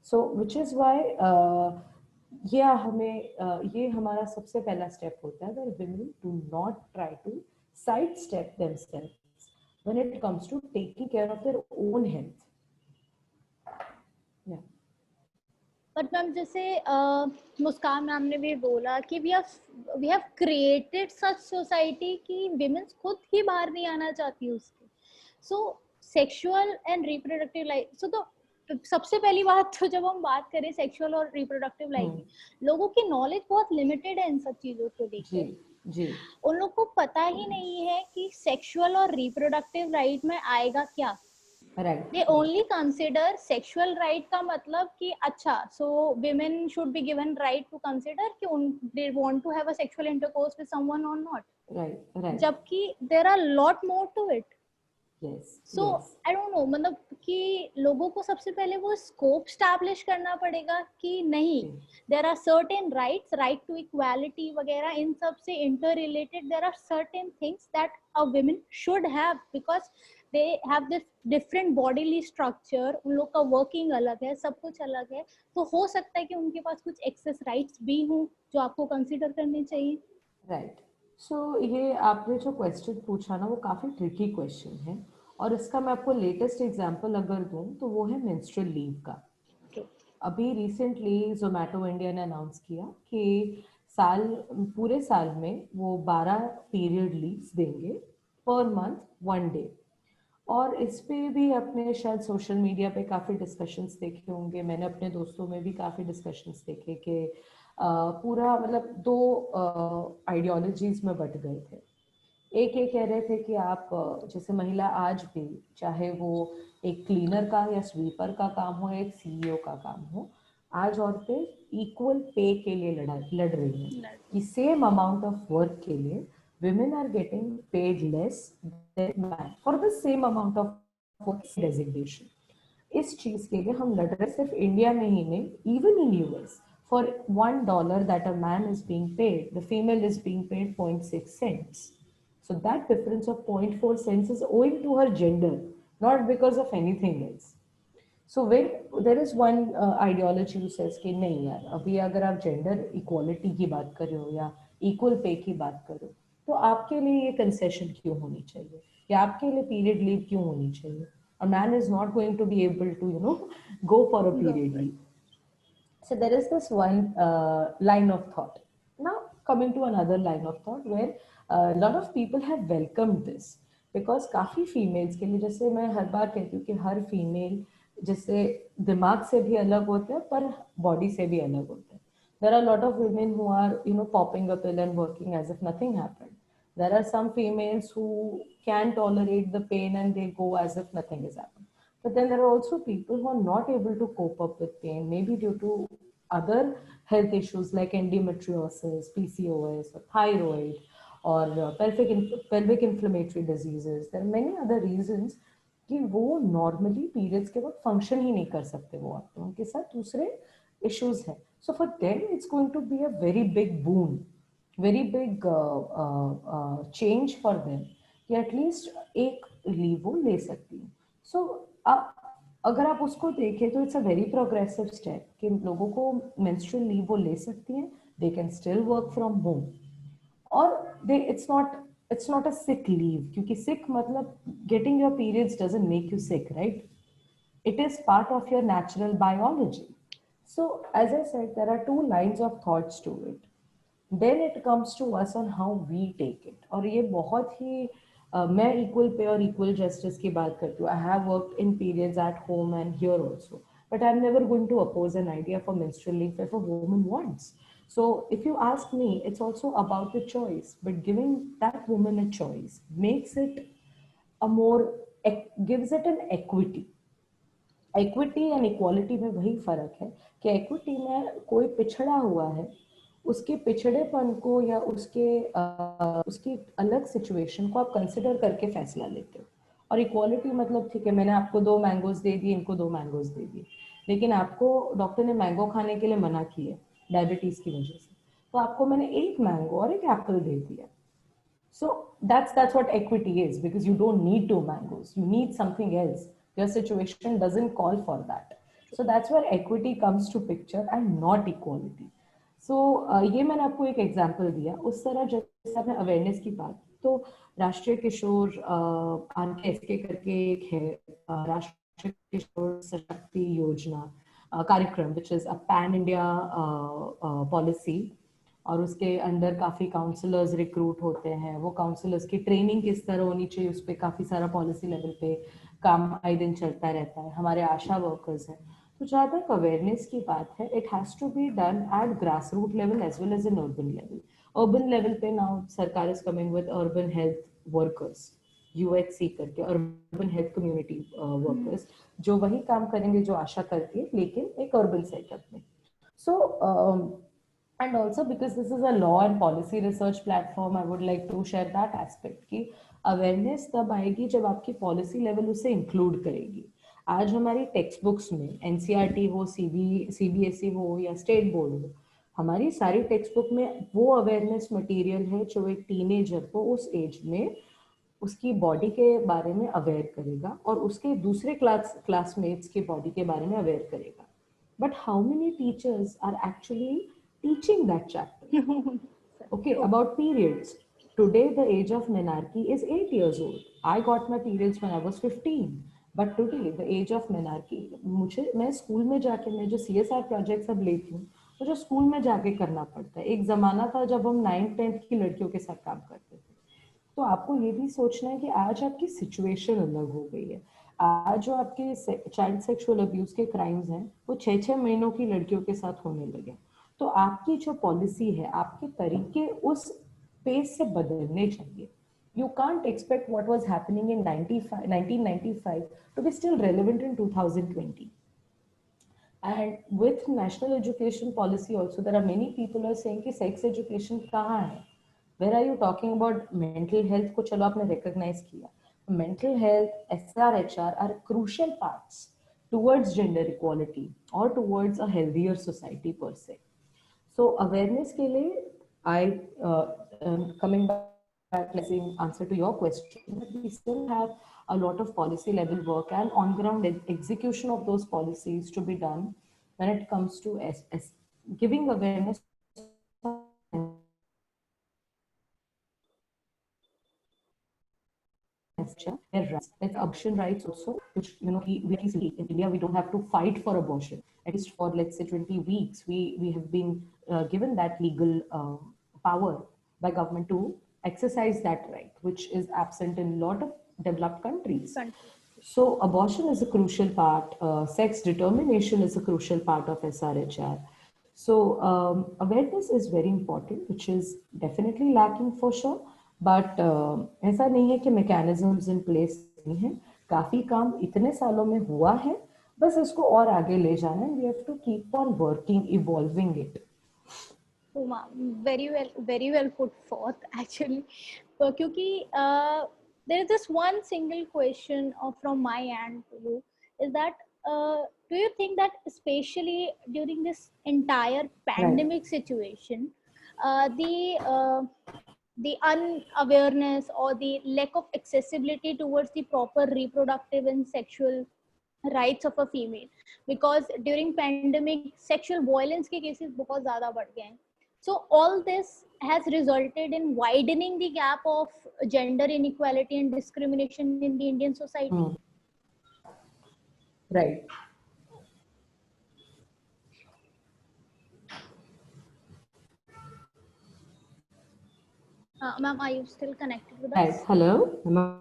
So which is why ये हमारा सबसे पहला स्टेप होता है that women do not try to sidestep themselves when it comes to taking care of their own health. Yeah. But ma'am जैसे Muskan ma'am ने भी बोला कि we have created such society कि विमेन्स खुद ही बाहर नहीं आना चाहती उसके. So sexual and reproductive life, so तो सबसे पहली बात तो जब हम बात करें सेक्सुअल और रिप्रोडक्टिव लाइफ की, लोगों की नॉलेज बहुत लिमिटेड है इन सब चीजों को लेकर. जी. उन लोग को पता ही नहीं है कि सेक्सुअल और रिप्रोडक्टिव राइट में आएगा क्या. Right. They only consider sexual right का मतलब कि अच्छा, so women should be given right to consider कि they want to have a sexual intercourse with someone or not. Right. जबकि there are lot more to it. Yes. So yes. I don't know, मतलब कि लोगों को सबसे पहले वो scope establish करना पड़ेगा कि नहीं, there are certain rights, right to equality वगैरह, इन सब से interrelated there are certain things that a women should have because they have this different bodily structure, उन लोग का वर्किंग अलग है, सब कुछ अलग है, तो हो सकता है कि उनके पास कुछ एक्सेस राइट्स भी हों जो आपको कंसीडर करने चाहिए. राइट. सो ये आपने जो क्वेश्चन पूछा ना वो काफी ट्रिकी क्वेश्चन है, और इसका मैं आपको लेटेस्ट एग्जांपल अगर दूं तो वो है मेंस्ट्रुअल लीव का. अभी रिसेंटली जोमेटो इंडिया ने अनाउंस किया कि पूरे साल में वो 12 पीरियड लीव्स देंगे पर मंथ 1 डे. और इस पे भी अपने शायद सोशल मीडिया पे काफ़ी डिस्कशंस देखे होंगे, मैंने अपने दोस्तों में भी काफ़ी डिस्कशंस देखे कि पूरा मतलब 2 आइडियोलॉजीज में बट गए थे. एक ये कह रहे थे कि आप जैसे महिला आज भी, चाहे वो एक क्लीनर का या स्वीपर का काम हो या एक सीईओ का काम हो, आज औरतें इक्वल पे के लिए लड़ रही हैं कि सेम अमाउंट ऑफ वर्क के लिए women are getting paid less than men for the same amount of work designation. इस चीज के लिए हम लड़ रहे सिर्फ इंडिया में ही नहीं, even in US for $1 that a man is being paid, the female is being paid 0.6 cents. So that difference of 0.4 cents is owing to her gender, not because of anything else. So when there is one ideology who says कि नहीं यार, अभी अगर आप gender equality की बात कर रहे हो या equal pay की बात कर रहे हो, तो आपके लिए ये कंसेशन क्यों होनी चाहिए, या आपके लिए पीरियड लीव क्यों होनी चाहिए. A man is not going to be able to go for a period leave. So there is this one line of thought. Now coming to another line of thought where a lot of people have welcomed this because काफी females के लिए, जैसे मैं हर बार कहती हूँ कि हर female जैसे दिमाग से भी अलग होते हैं पर बॉडी से भी अलग होते हैं. There are a lot of women who are popping a pill and working as if nothing happened. There are some females who can tolerate the pain and they go as if nothing has happened. But then there are also people who are not able to cope up with pain, maybe due to other health issues like endometriosis, PCOS, or thyroid, or pelvic inflammatory diseases. There are many other reasons कि वो normally periods के वक्त function ही नहीं कर सकते, वो आते हैं उनके साथ दूसरे issues हैं. So for them, it's going to be a very big boon, very big change for them कि at least एक लीव वो ले सकती हैं. सो अगर आप उसको देखें तो it's a very progressive step कि लोगों को मेंस्ट्रुअल लीव वो ले सकती हैं. They can still work from home, और दे it's not a sick leave, क्योंकि sick मतलब getting your periods doesn't make you sick, right? It is part of your natural biology. So as I said, there are two lines of thoughts to it. Then it comes to us on how we take it. और ये बहुत ही मैं equal pay और equal justice की बात करती हूँ. I have worked in periods at home and here also, but I'm never going to oppose an idea for menstrual leave if a woman wants. So if you ask me, it's also about the choice, but giving that woman a choice makes it a more, gives it an equity. Equity and equality में वही फर्क है कि equity में कोई पिछड़ा हुआ है, उसके पिछड़ेपन को या उसकी अलग सिचुएशन को आप कंसिडर करके फैसला लेते हो. और इक्वालिटी मतलब ठीक है, मैंने आपको 2 मैंगोज दे दिए, इनको 2 मैंगोज दे दिए, लेकिन आपको डॉक्टर ने मैंगो खाने के लिए मना किया डायबिटीज की वजह से, तो आपको मैंने 1 मैंगो और 1 एप्पल दे दिया. So that's what equity is, because you don't need 2 mangoes, you need something else. Your situation doesn't call for that. So that's where equity comes to picture and not equality. So ये मैंने आपको एक example दिया. उस तरह जैसे आपने awareness की बात, तो राष्ट्रीय किशोर RKSK करके एक है, राष्ट्रीय किशोर सशक्ति योजना कार्यक्रम, which is a pan India policy. और उसके अंडर काफ़ी काउंसलर्स रिक्रूट होते हैं. वो काउंसलर्स की ट्रेनिंग किस तरह होनी चाहिए, उस पर काफ़ी सारा पॉलिसी लेवल पे काम आए दिन चलता रहता है. हमारे आशा वर्कर्स हैं. तो जहाँ तक अवेयरनेस की बात है, it has to be done at grass root level as well as an urban level. Urban level पे नाउ सरकार is coming with urban health workers, UHC करके, अर्बन हेल्थ कम्युनिटी वर्कर्स, जो वही काम करेंगे जो आशा करती है, लेकिन एक अर्बन सेटअप में. सो and also because this is a law and policy research platform, I would like to share that aspect कि awareness तब आएगी जब आपकी policy level उसे include करेगी. आज हमारी टेक्स्ट बुक्स में NCERT हो, CBSE हो या स्टेट बोर्ड हो, हमारी सारी टेक्स्ट बुक में वो अवेयरनेस मटेरियल है जो एक टीनेजर को उस एज में उसकी बॉडी के बारे में अवेयर करेगा और उसके दूसरे क्लासमेट्स के बॉडी के बारे में अवेयर करेगा. But how many teachers are actually teaching that chapter? Okay, about periods. Today, the age of menarche is 8 years old. I got my periods when I was 15. But today, the age of menarche, मैं school में जाके, मैं जो CSR project सब लेती हूँ, मुझे school में जाके करना पड़ता है. एक जमाना था जब हम 9th 10th की लड़कियों के साथ काम करते थे. तो आपको ये भी सोचना है कि आज आपकी सिचुएशन अलग हो गई है. आज जो आपके चाइल्ड सेक्सुअल अब्यूज के क्राइम्स हैं, वो 6-6 महीनों की लड़कियों के साथ होने लगे. तो आपकी जो पॉलिसी है, आपके तरीके उस पेस से बदलने चाहिए. You can't expect what was happening in 1995 to be still relevant in 2020. And with national education policy also, there are many people are saying कि sex education कहाँ है? Where are you talking about mental health को चलो आपने recognize किया. Mental health, SRHR are crucial parts towards gender equality or towards a healthier society per se. So awareness के लिए, coming back, answer to your question, that we still have a lot of policy level work and on ground execution of those policies to be done when it comes to giving awareness. It's abortion rights also, which we see in India. We don't have to fight for abortion. At least for, let's say, 20 weeks, we have been given that legal power by government to exercise that right, which is absent in a lot of developed countries. So abortion is a crucial part. Sex determination is a crucial part of SRHR. So awareness is very important, which is definitely lacking for sure. But ऐसा नहीं है कि mechanisms in place नहीं है. काफी काम इतने सालों में हुआ है, बस इसको और आगे ले जाना है. We have to keep on working, evolving it. very well put forth actually. क्योंकि there is just one single question from my end to you, is that do you think that especially during this entire pandemic situation, the the unawareness or the lack of accessibility towards the proper reproductive and sexual rights of a female, because during pandemic sexual violence के cases बहुत ज़्यादा बढ़ गए हैं. So all this has resulted in widening the gap of gender inequality and discrimination in the Indian society. Right. Ma'am, are you still connected with Right. us? Hello. Am I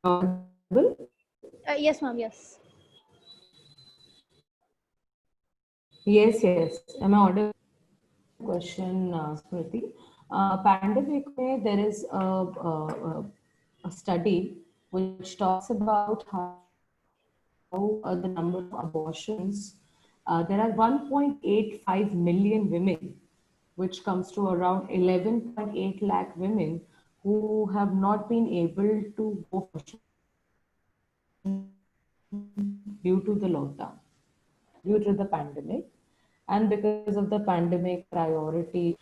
audible? Yes, ma'am. Yes. Yes, yes. Am I audible? Question, Smriti. Pandemic, there is a study which talks about how the number of abortions, there are 1.85 million women, which comes to around 11.8 lakh women who have not been able to go for due to the lockdown, due to the pandemic, and because of the pandemic priority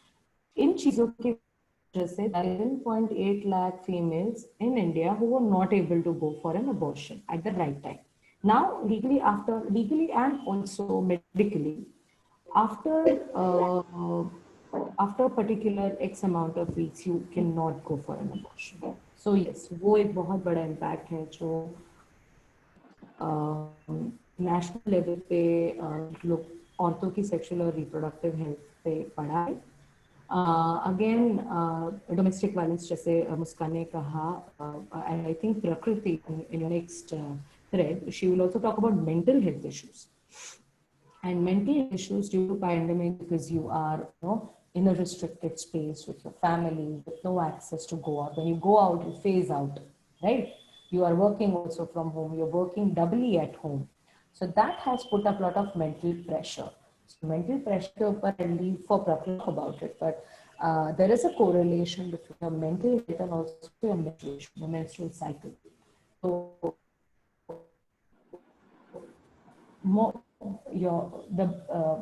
in चीजों की वजह से 11.8 lakh females in India who were not able to go for an abortion at the right time. Now, legally and also medically, after after a particular X amount of weeks, you cannot go for an abortion. So yes, वो एक बहुत बड़ा impact है जो national level पे लोग औरतों की सेक्सुअल और रिप्रोडक्टिव हेल्थ पे पढ़ा है. अगेन डोमेस्टिक वायलेंस जैसे मुस्कान ने कहा, एंड आई थिंक प्रकृति in your next thread, she will also talk about mental health issues. And mental issues due to pandemic, because you are, you know, in a restricted space with your family, with no access to go out. When you go out, you phase out, right? You are working also from home. You're working doubly at home. So that has put up a lot of mental pressure. So mental pressure, but I leave for Prakhar about it. But there is a correlation between your mental health and also your menstruation, your menstrual cycle. So more your the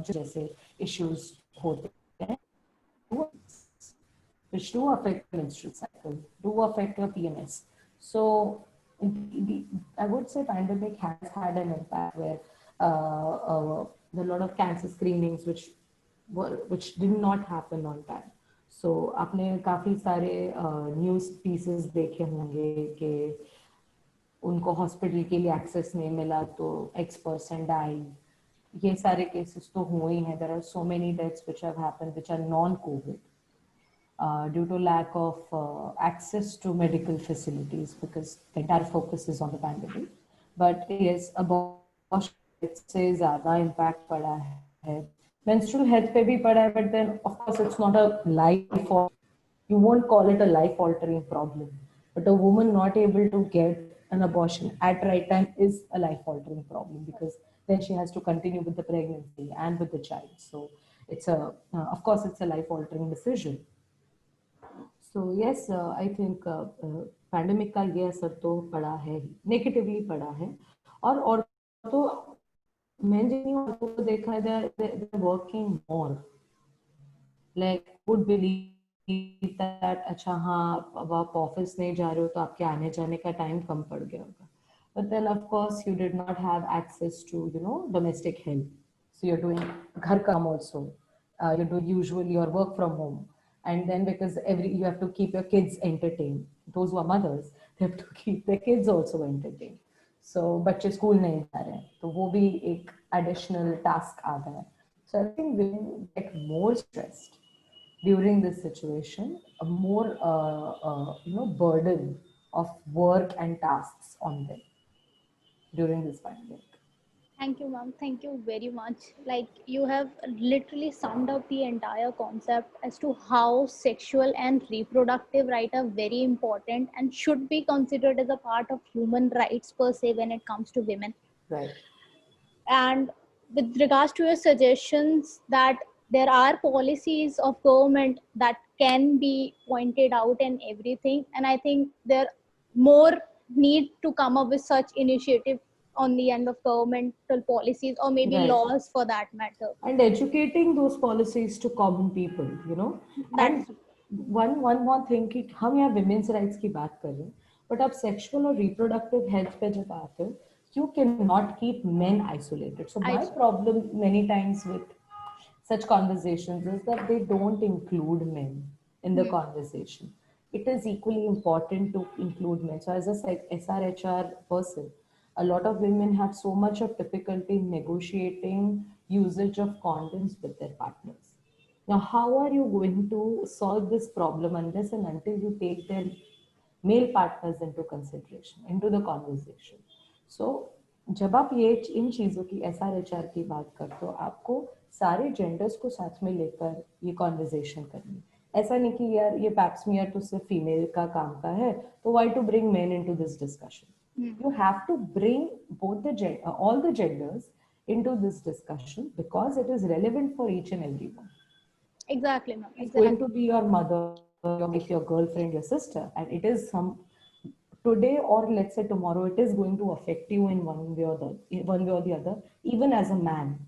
जैसे issues होते हैं which do affect the menstrual cycle, do affect your PMS. So I would say pandemic has had an impact where a lot of cancer screenings which did not happen on time. So आपने काफी सारे news pieces देखे होंगे कि उनको hospital के लिए access नहीं मिला तो X% डाई. ये सारे केसेस तो हुए ही हैं. There are so many deaths which have happened which are non Covid due to lack of access to medical facilities because the entire focus is on the pandemic. But yes abortion से ज्यादा impact पड़ा है. Menstrual health पे भी पड़ा है, but then of course it's not a life, you won't call it a life altering problem, but a woman not able to get an abortion at right time is a life altering problem, because then she has to continue with the pregnancy and with the child. So it's a of course it's a life altering decision. So yes, I think pandemic का ये असर तो पड़ा है, negatively पड़ा है. और तो मैं जितनी औरतों को देखा है, they're working more, like would believe that अच्छा हाँ अब आप ऑफिस नहीं जा रहे हो तो आपके आने जाने का टाइम कम पड़ गया होगा. But then of course you did not have access to, you know, domestic help. So you're doing घर काम also. You do usually your work from home. And then because you have to keep your kids entertained. Those who are mothers, they have to keep their kids also entertained. So बच्चे school नहीं जा रहे हैं तो वो भी एक additional task आ गया है. So I think women get more stressed during this situation, a more burden of work and tasks on them during this pandemic. Thank you, ma'am. Thank you very much. Like, you have literally summed up the entire concept as to how sexual and reproductive rights are very important and should be considered as a part of human rights per se when it comes to women. Right. And with regards to your suggestions that there are policies of government that can be pointed out and everything, and I think there more need to come up with such initiative on the end of governmental policies or maybe Right. laws for that matter. And educating those policies to common people, you know. That's one more thing कि हम यहाँ women's rights की बात कर रहे हैं, but अब sexual और reproductive health पे जब आते हो, you cannot keep men isolated. So my problem many times with such conversations is that they don't include men in the conversation. It is equally important to include men. So as a SRHR person, a lot of women have so much of difficulty in negotiating usage of condoms with their partners. Now, how are you going to solve this problem unless and until you take their male partners into consideration, into the conversation? So, जब आप ये इन चीज़ों की SRHR की बात करते हो, आपको सारे genders को साथ में लेकर ये conversation करनी. ऐसा नहीं कि यार ये pap smear तो सिर्फ female का काम का है, तो why to bring men into this discussion? You have to bring both the all the genders into this discussion because it is relevant for each and everyone. Exactly, ma'am. It's going to be your mother, your girlfriend, your sister, and it is today or let's say tomorrow, it is going to affect you in one way or the other, even as a man.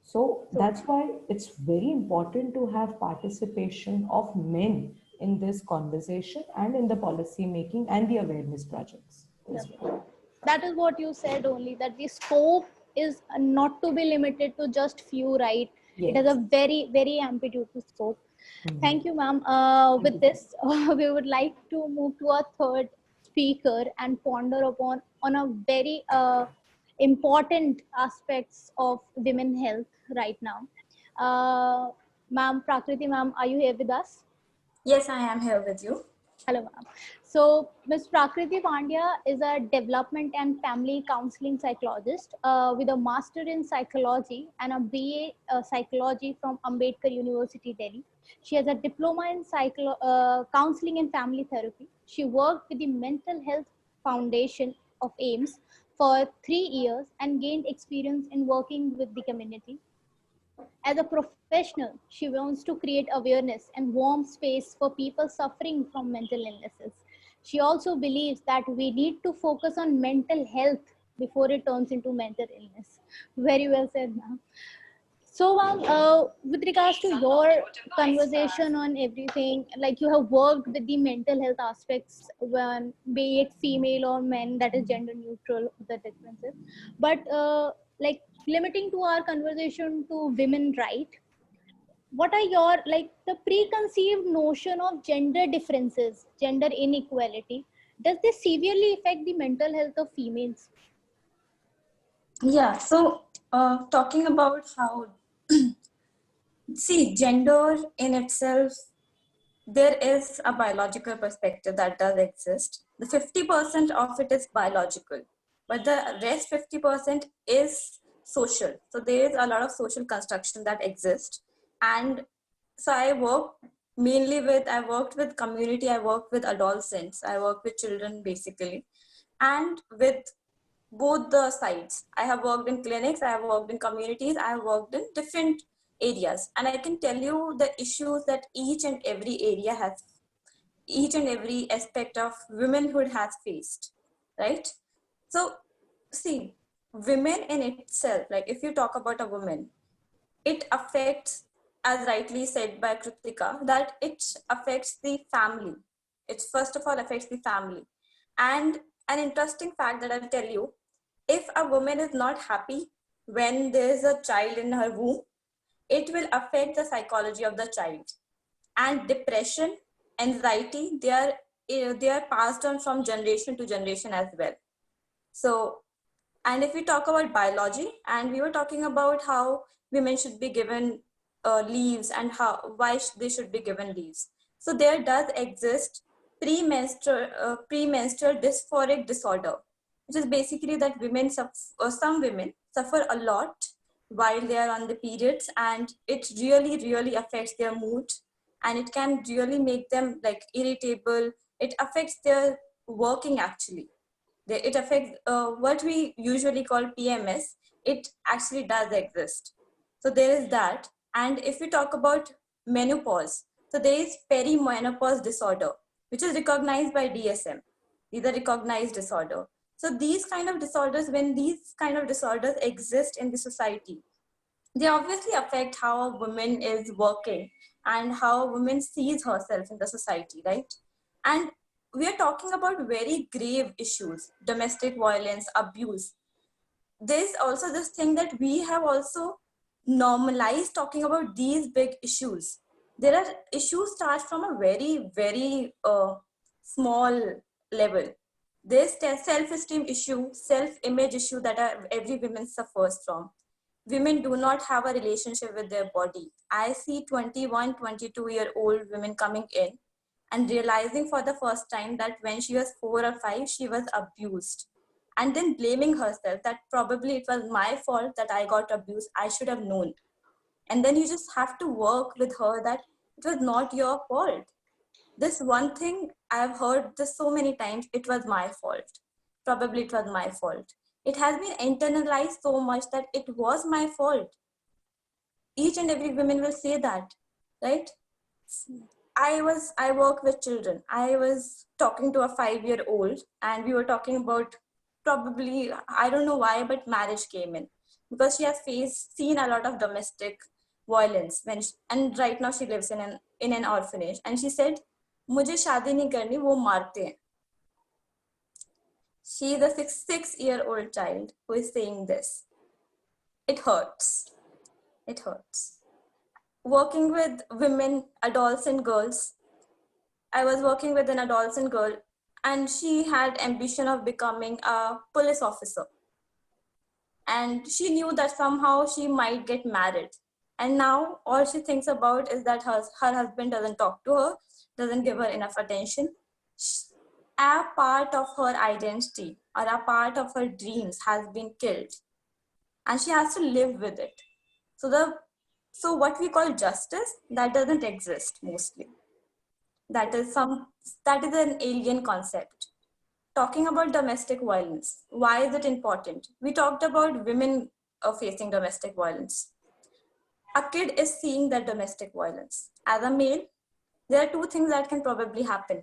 So that's why it's very important to have participation of men in this conversation and in the policy making and the awareness projects as well. That is what you said only, that the scope is not to be limited to just few, right? Yes. It has a very, very amplitude to scope. Thank you, ma'am. With this, we would like to move to our third speaker and ponder upon on a very important aspects of women health right now. Ma'am, Prakriti ma'am, are you here with us? Yes, I am here with you. Hello, ma'am. So, Ms. Prakriti Pandya is a development and family counseling psychologist with a master in psychology and a BA psychology from Ambedkar University, Delhi. She has a diploma in counseling and family therapy. She worked with the Mental Health Foundation of AIMS for 3 years and gained experience in working with the community. As a professional, she wants to create awareness and warm space for people suffering from mental illnesses. She also believes that we need to focus on mental health before it turns into mental illness. Very well said, ma'am. So, ma'am, with regards to your conversation on everything, like you have worked with the mental health aspects, when be it female or men, that is gender neutral, the differences. But like limiting to our conversation to women, right? What are your like the preconceived notion of gender differences, gender inequality? Does this severely affect the mental health of females? Yeah, so talking about how, see, gender in itself, there is a biological perspective that does exist. The 50% of it is biological, but the rest 50% is social. So there is a lot of social construction that exists. And so I worked with community, I worked with adolescents, I worked with children basically, and with both the sides. I have worked in clinics, I have worked in communities, I have worked in different areas. And I can tell you the issues that each and every area has, each and every aspect of womanhood has faced, right? So see, women in itself, like if you talk about a woman, it affects, as rightly said by Kritika, that it affects the family. It first of all affects the family. And an interesting fact that I'll tell you, if a woman is not happy when there is a child in her womb, it will affect the psychology of the child. And depression, anxiety, they are passed on from generation to generation as well. So, and if we talk about biology, and we were talking about how women should be given leaves and why they should be given leaves. So there does exist premenstrual dysphoric disorder, which is basically that some women suffer a lot while they are on the periods, and it really, really affects their mood, and it can really make them like irritable. It affects their working actually. It affects what we usually call PMS. It actually does exist. So there is that. And if we talk about menopause, so there is perimenopause disorder, which is recognized by DSM. These are recognized disorder. So these kind of disorders, when these kind of disorders exist in the society, they obviously affect how a woman is working and how women sees herself in the society, right? And we are talking about very grave issues, domestic violence, abuse. There's also this thing that we have also normalized talking about these big issues. There are issues start from a very, very small level. There's self-esteem issue, self-image issue that every woman suffers from. Women do not have a relationship with their body. I see 21, 22-year-old women coming in and realizing for the first time that when she was 4 or 5, she was abused. And then blaming herself that probably it was my fault that I got abused. I should have known. And then you just have to work with her that it was not your fault. This one thing, I've heard this so many times, it was my fault. Probably it was my fault. It has been internalized so much that it was my fault. Each and every woman will say that, right? I work with children. I was talking to a 5-year-old and we were talking about probably, I don't know why, but marriage came in because she has seen a lot of domestic violence and right now she lives in an orphanage. And she said, "मुझे शादी नहीं करनी, वो मारते हैं." She is a 6-year-old child who is saying this. It hurts. It hurts. Working with women, adults and girls. I was working with an adolescent girl and she had ambition of becoming a police officer. And she knew that somehow she might get married. And now all she thinks about is that her husband doesn't talk to her, doesn't give her enough attention. A part of her identity or a part of her dreams has been killed. And she has to live with it. So what we call justice, that doesn't exist mostly. That is an alien concept. Talking about domestic violence, why is it important? We talked about women facing domestic violence. A kid is seeing that domestic violence. As a male, there are two things that can probably happen.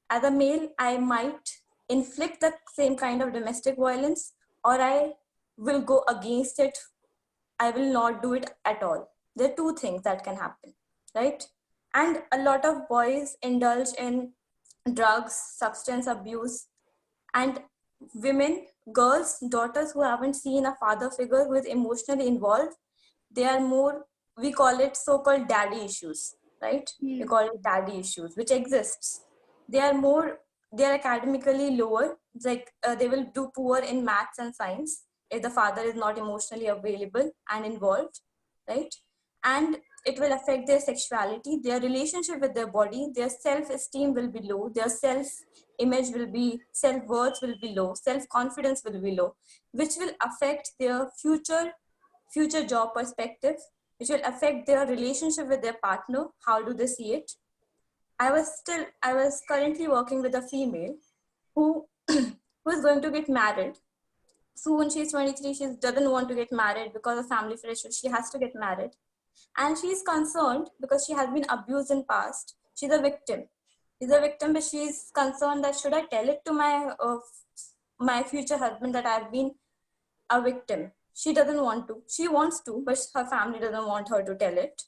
As a male, I might inflict the same kind of domestic violence, or I will go against it. I will not do it at all. There are two things that can happen, right? And a lot of boys indulge in drugs, substance abuse, and women, girls, daughters who haven't seen a father figure who is emotionally involved, they are more, we call it so-called daddy issues, right? We call it daddy issues, which exists. They are academically lower, like they will do poor in maths and science if the father is not emotionally available and involved, right? And it will affect their sexuality, their relationship with their body, their self-esteem will be low, their self-image will be, self-worth will be low, self-confidence will be low, which will affect their future job perspective, which will affect their relationship with their partner. How do they see it? I was currently working with a female who is going to get married. Soon she's 23, she doesn't want to get married because of family pressure. She has to get married. And she's concerned because she has been abused in past. She's a victim. She's a victim, but she's concerned that should I tell it to my future husband that I've been a victim? She doesn't want to. She wants to, but her family doesn't want her to tell it.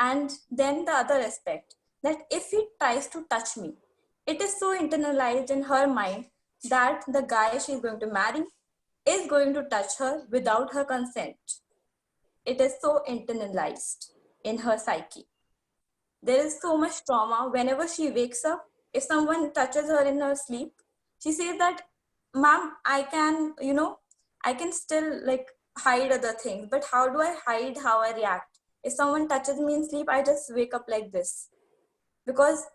And then the other aspect, that if he tries to touch me, it is so internalized in her mind that the guy she's going to marry is going to touch her without her consent. It is so internalized in her psyche. There is so much trauma. Whenever she wakes up, if someone touches her in her sleep, she says that, "Ma'am, I can still like hide other things, but how do I hide how I react? If someone touches me in sleep, I just wake up like this because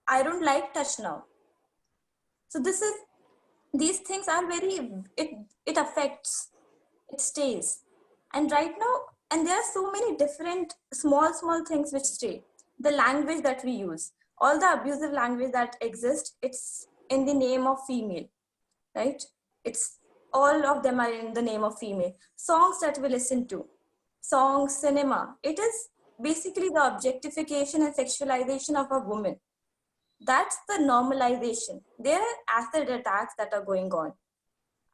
I don't like touch now." So these things are it affects, it stays. And right now, and there are so many different small things which stay. The language that we use, all the abusive language that exists, it's in the name of female, right? It's all of them are in the name of female. Songs that we listen to, songs, cinema, it is basically the objectification and sexualization of a woman. That's the normalization. There are acid attacks that are going on.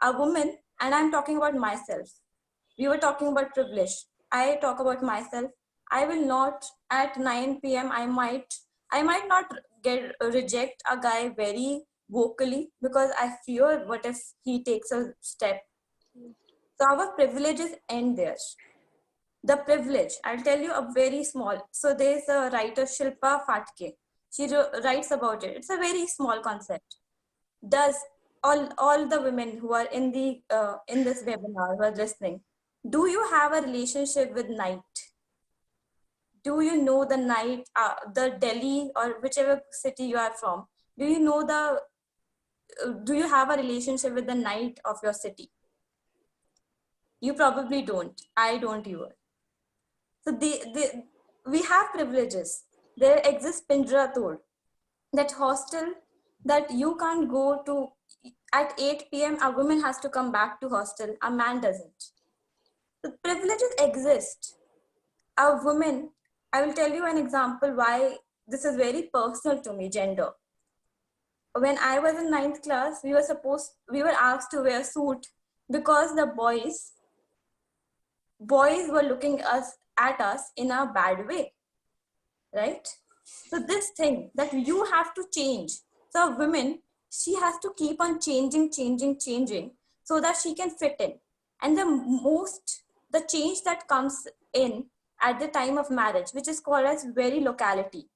A woman, and I'm talking about myself. We were talking about privilege. I talk about myself. I will not at 9 p.m. I might not reject a guy very vocally because I fear what if he takes a step. So our privileges end there. The privilege, I'll tell you a very small. So there's a writer, Shilpa Phatke. She writes about it. It's a very small concept. Does all the women who are in the in this webinar who are listening, do you have a relationship with night? Do you know the night, the Delhi or whichever city you are from? Do you know do you have a relationship with the night of your city? You probably don't. I don't either. So we have privileges. There exists Pindra Tod, that hostel that you can't go to at 8 p.m. A woman has to come back to hostel. A man doesn't. The privileges exist. A woman, I will tell you an example why this is very personal to me, gender. When I was in 9th class, we were asked to wear suit because the boys were looking at us in a bad way, right? So this thing that you have to change. So a woman, she has to keep on changing so that she can fit in. And the change that comes in at the time of marriage, which is called as very locality,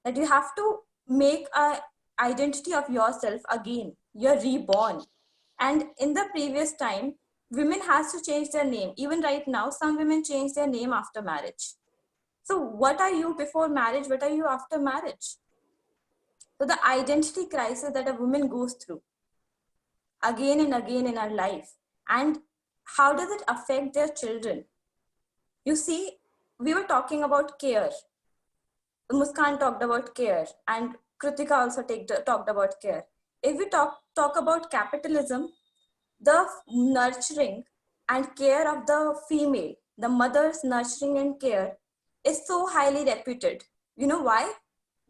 that you have to make a identity of yourself again. You're reborn. And in the previous time, women has to change their name. Even right now, some women change their name after marriage. So what are you before marriage? What are you after marriage? So the identity crisis that a woman goes through again and again in her life, and how does it affect their children? You see, we were talking about care. Muskan talked about care, and Kritika also talked about care. If we talk about capitalism, the nurturing and care of the female, the mother's nurturing and care is so highly reputed. You know why?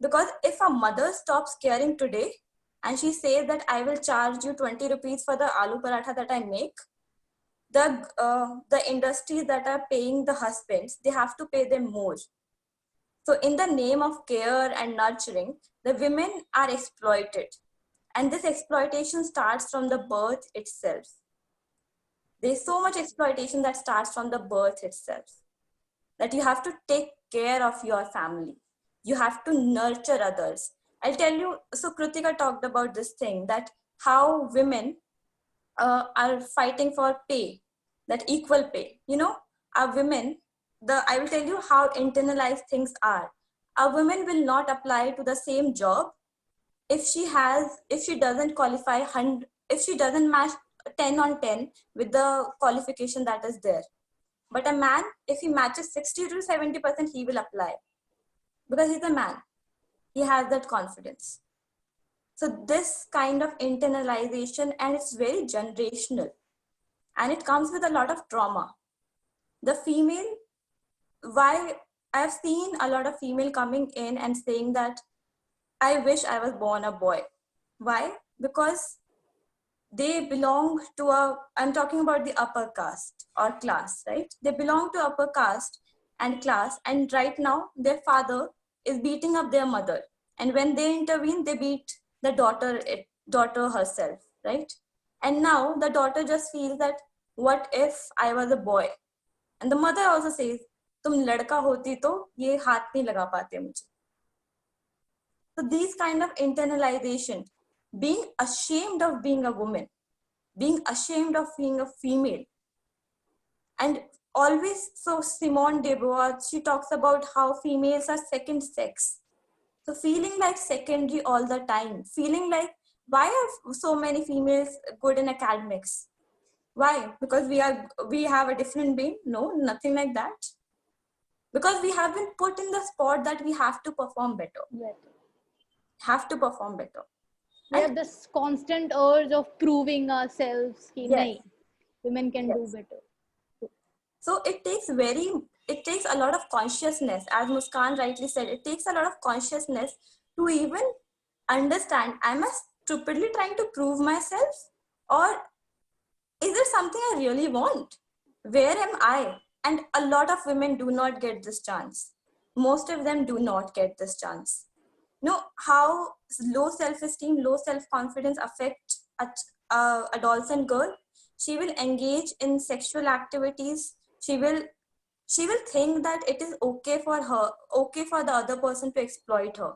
Because if a mother stops caring today and she says that I will charge you 20 rupees for the aloo paratha that I make, the industries that are paying the husbands, they have to pay them more. So in the name of care and nurturing, the women are exploited. And this exploitation starts from the birth itself. There's so much exploitation that starts from the birth itself, that you have to take care of your family. You have to nurture others. I'll tell you, so Kritika talked about this thing, that how women are fighting for pay, that equal pay. You know, our women, I will tell you how internalized things are. A woman will not apply to the same job if she doesn't qualify 100, if she doesn't match 10 on 10 with the qualification that is there. But a man, if he matches 60 to 70%, he will apply because he's a man. He has that confidence. So this kind of internalization, and it's very generational, and it comes with a lot of trauma. The female, why I've seen a lot of female coming in and saying that I wish I was born a boy. Why? Because they belong to I'm talking about the upper caste or class, right? They belong to upper caste and class, and right now their father is beating up their mother. And when they intervene, they beat the daughter herself, right? And now the daughter just feels that, what if I was a boy? And the mother also says, तुम लड़का होती तो ये हाथ नहीं लगा पाते मुझे. So these kind of internalization, being ashamed of being a woman, being ashamed of being a female, and always, so Simone de Beauvoir, she talks about how females are second sex. So feeling like secondary all the time, feeling like, why are so many females good in academics? Why? Because we have a different brain? No, nothing like that. Because we have been put in the spot that we have to perform better. Have to perform better. We have this constant urge of proving ourselves. Yes. Women can do better. So it takes a lot of consciousness, as Muskan rightly said. It takes a lot of consciousness to even understand, am I stupidly trying to prove myself, or is there something I really want? Where am I? And a lot of women do not get this chance. most of them do not get this chance. How low self-esteem, low self-confidence affect a adolescent girl? She will engage in sexual activities. She will think that it is okay for her, okay for the other person to exploit her,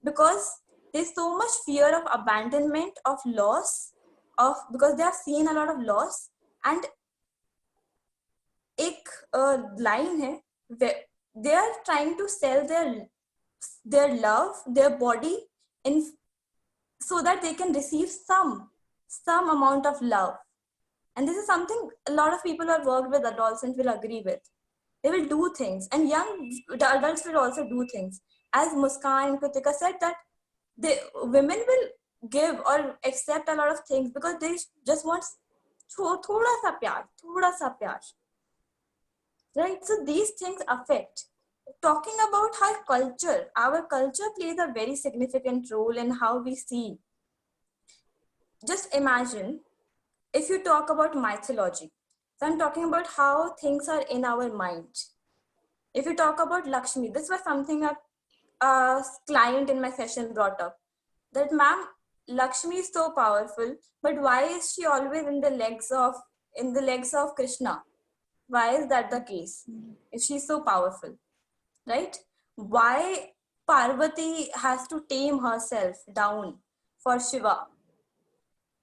because there's so much fear of abandonment, of loss, because they have seen a lot of loss. And एक line है where they are trying to sell their love, their body, in so that they can receive some amount of love. And this is something a lot of people who have worked with adolescents will agree with. They will do things, and the adults will also do things. As Muskan and Kritika said, that women will give or accept a lot of things because they just want thoda sa pyar. Right? So these things affect. Talking about how our culture plays a very significant role in how we see. Just imagine if you talk about mythology. So I'm talking about how things are in our mind. If you talk about Lakshmi, this was something a client in my session brought up. That, ma'am, Lakshmi is so powerful, but why is she always in the legs of Krishna? Why is that the case? If she's so powerful, right? Why Parvati has to tame herself down for Shiva?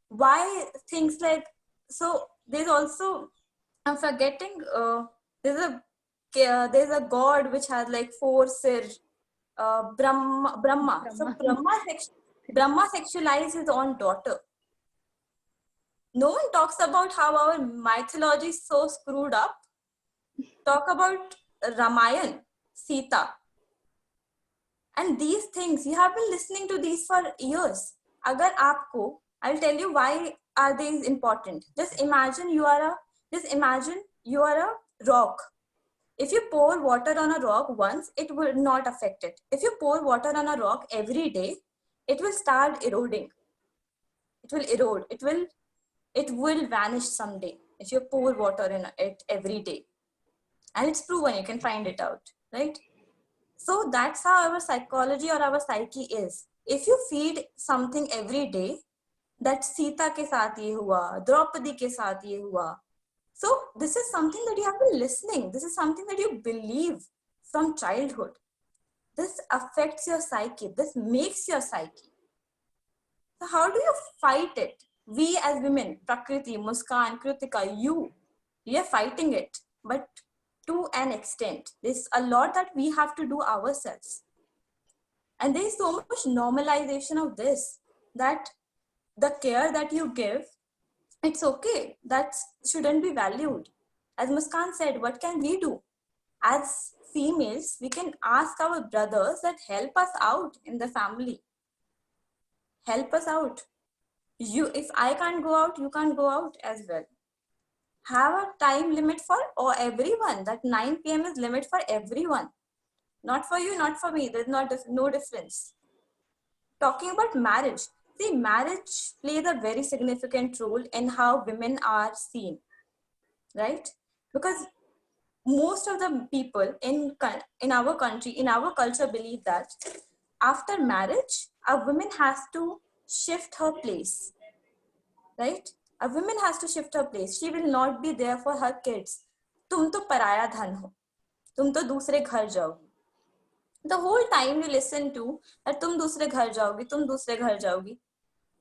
Why things like, so there's also, I'm forgetting, there's a god which has like 4 sir, Brahma. So Brahma sexualized his own daughter. No one talks about how our mythology is so screwed up. Talk about Ramayana, Sita. And these things, you have been listening to these for years. Agar aapko, I'll tell you why are these important. Just imagine you are a rock. If you pour water on a rock once, it will not affect it. If you pour water on a rock every day, it will start eroding. It will erode. It will vanish someday if you pour water in it every day. And it's proven, you can find it out, right? So that's how our psychology or our psyche is. If you feed something every day, that Sita ke saath ye hua, Draupadi ke saath ye hua. So this is something that you have been listening. This is something that you believe from childhood. This affects your psyche. This makes your psyche. So how do you fight it? We as women, Prakriti, Muskan, Kritika, we are fighting it. But to an extent, there's a lot that we have to do ourselves. And there's so much normalization of this, that the care that you give, it's okay. That shouldn't be valued. As Muskan said, what can we do? As females, we can ask our brothers that help us out in the family. Help us out. If I can't go out, you can't go out as well. Have a time limit for everyone. That 9 p.m. is limit for everyone. Not for you, not for me. There's no difference. Talking about marriage. See, marriage plays a very significant role in how women are seen, right? Because most of the people in our country, in our culture, believe that after marriage, a woman has to shift her place, right? A woman has to shift her place. She will not be there for her kids. तुम तो पराया धन हो. तुम तो दूसरे घर जाओगी. The whole time you listen to that तुम दूसरे घर जाओगी, तुम दूसरे घर जाओगी.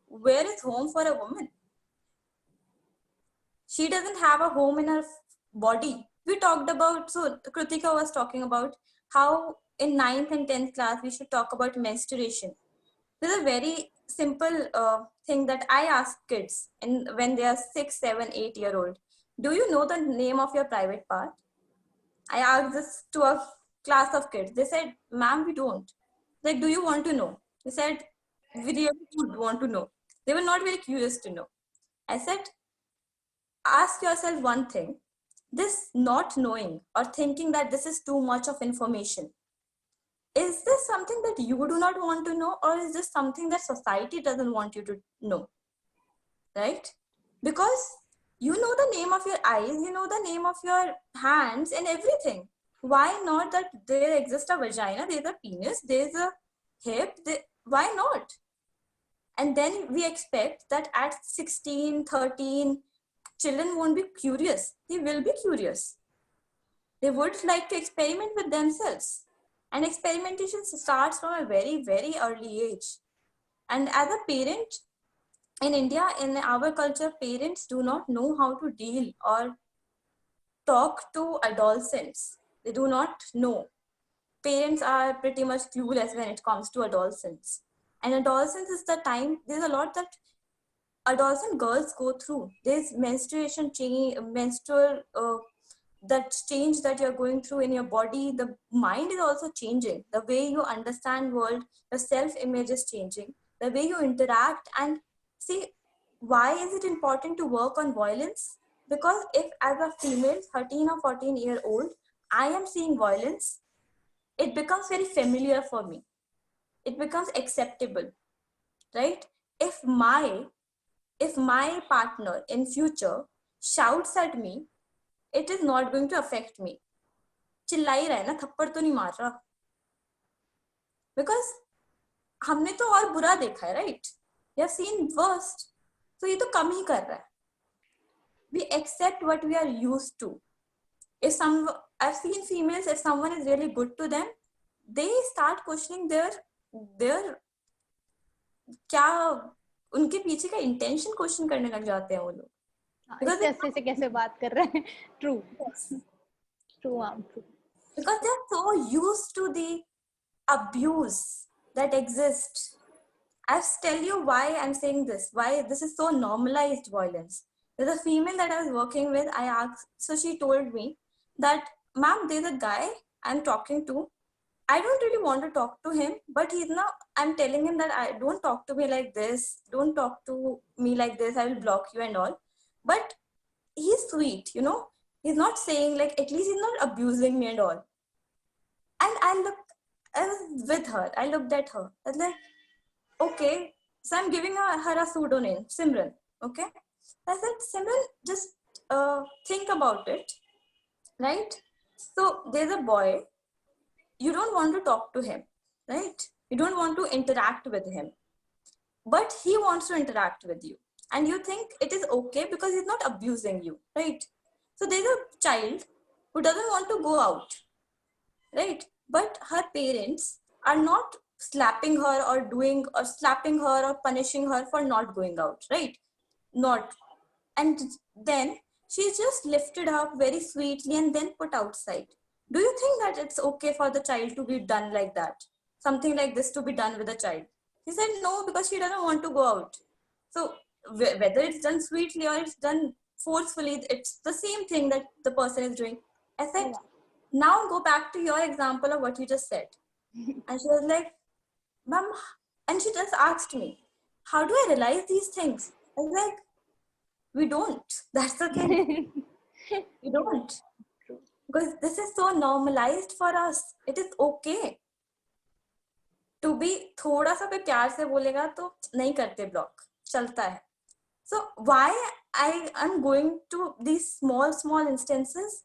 Where is home for a woman? She doesn't have a home in her body. We talked about, so Kritika was talking about how in 9th and 10th class we should talk about menstruation. This is a very simple thing that I ask kids when they are 6, 7, 8-year-old. Do you know the name of your private part? I asked this to a class of kids. They said, ma'am, we don't. Like, do you want to know? They said, we really would want to know. They were not very curious to know. I said, ask yourself one thing. This not knowing or thinking that this is too much of information, is this something that you do not want to know, or is this something that society doesn't want you to know? Right? Because you know the name of your eyes, you know the name of your hands and everything. Why not that there exists a vagina, there's a penis, there's a hip, why not? And then we expect that at 16, 13, children won't be curious. They will be curious. They would like to experiment with themselves. And experimentation starts from a very, very early age. And as a parent, in India, in our culture, parents do not know how to deal or talk to adolescents. They do not know. Parents are pretty much clueless when it comes to adolescents. And adolescence is the time, there's a lot that adolescent girls go through. There's menstruation change, that change that you're going through in your body. The mind is also changing. The way you understand world, the self-image is changing. The way you interact. And see, why is it important to work on violence? Because if as a female, 13 or 14-year-old, I am seeing violence, it becomes very familiar for me. It becomes acceptable, right? If my partner in future shouts at me, it is not going to affect me. चिल्ला ही रहा है ना, थप्पड़ तो नहीं मार रहा. Because हमने तो और बुरा देखा है, right? We have seen worst. So ये तो कम ही कर रहा है. We accept what we are used to. I've seen females, if someone is really good to them, they start questioning their क्या उनके पीछे का इंटेंशन क्वेश्चन करने लग जाते हैं वो लोग. कैसे से कैसे बात कर रहे हैं. True. True. Because they are so used to the abuse that exists. I'll tell you why I'm saying this, why this is so normalized violence. There's a female that I was working with. I asked, so she told me that, ma'am, there's a guy I'm talking to. I don't really want to talk to him, but I'm telling him that I don't talk to me like this. Don't talk to me like this. I will block you and all. But he's sweet, you know. He's not saying like, at least he's not abusing me and all. And I was with her. I looked at her. I was like, okay. So I'm giving her a pseudonym, Simran. Okay. I said, Simran, just think about it. Right? So there's a boy. You don't want to talk to him, right? You don't want to interact with him, but he wants to interact with you. And you think it is okay because he's not abusing you, right? So there's a child who doesn't want to go out, right? But her parents are not slapping her or slapping her or punishing her for not going out, right? Not. And then she's just lifted up very sweetly and then put outside. Do you think that it's okay for the child to be done like that? Something like this to be done with a child? He said no, because she doesn't want to go out. So whether it's done sweetly or it's done forcefully, it's the same thing that the person is doing. I said, now go back to your example of what you just said. And she was like, ma'am, and she just asked me, how do I realize these things? I was like, we don't. That's the thing. We don't. Because this is so normalized for us. It is okay. To be थोड़ा सा कोई प्यार से बोलेगा तो नहीं करते block. चलता है. So why I am going to these small instances?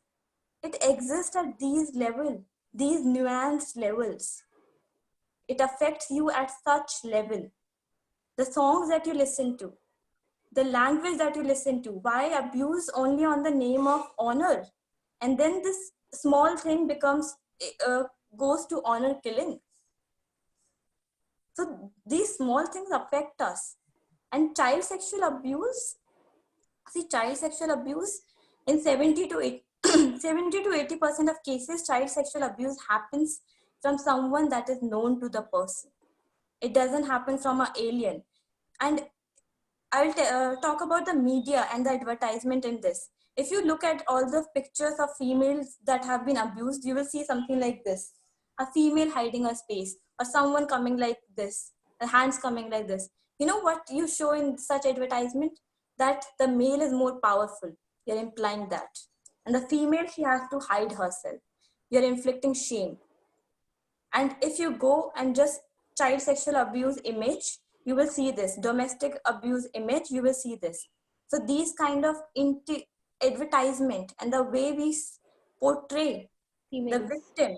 It exists at these levels, these nuanced levels. It affects you at such level. The songs that you listen to, the language that you listen to, why abuse only on the name of honor? And then this small thing goes to honor killing. So these small things affect us. And child sexual abuse, in 70 to 80% of cases, child sexual abuse happens from someone that is known to the person. It doesn't happen from an alien. And I'll talk about the media and the advertisement in this. If you look at all the pictures of females that have been abused, you will see something like this. A female hiding her space, or someone coming like this, the hands coming like this. You know what you show in such advertisement? That the male is more powerful. You're implying that. And the female, she has to hide herself. You're inflicting shame. And if you go and just child sexual abuse image, you will see this. Domestic abuse image, you will see this. So these kind of advertisement and the way we portray The Females. victim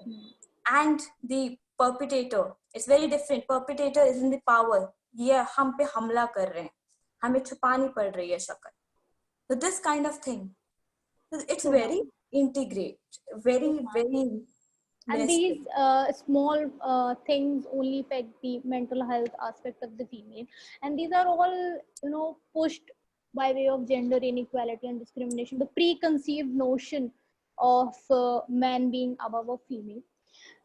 and the perpetrator, it's very different. Perpetrator is in the power. ये हम पे हमला कर रहे हैं, हमें छुपानी पड़ रही है शक्ल. So this kind of thing, it's very integrate, very And minuscule. these small things only affect the mental health aspect of the female, and these are all, pushed by way of gender inequality and discrimination, the preconceived notion of man being above a female.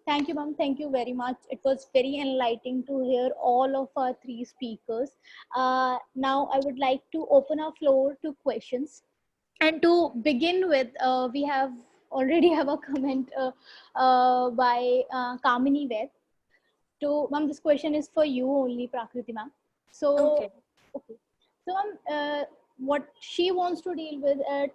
Thank you, ma'am. Thank you very much. It was very enlightening to hear all of our three speakers. Now I would like to open our floor to questions. And to begin with, we have already have a comment by Kamini Ved. To ma'am, this question is for you only, Prakriti ma'am. So, Okay. okay. So, ma'am, what she wants to deal with at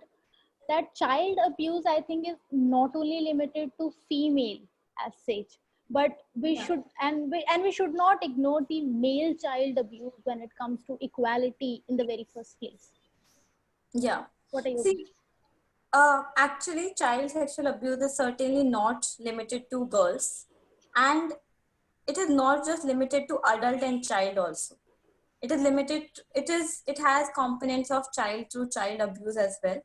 that child abuse, I think, is not only limited to female as such, but we should and we should not ignore the male child abuse when it comes to equality in the very first place. Yeah. What are your See, actually, child sexual abuse is certainly not limited to girls, and it is not just limited to adult and child also. It is limited. It has components of child to child abuse as well,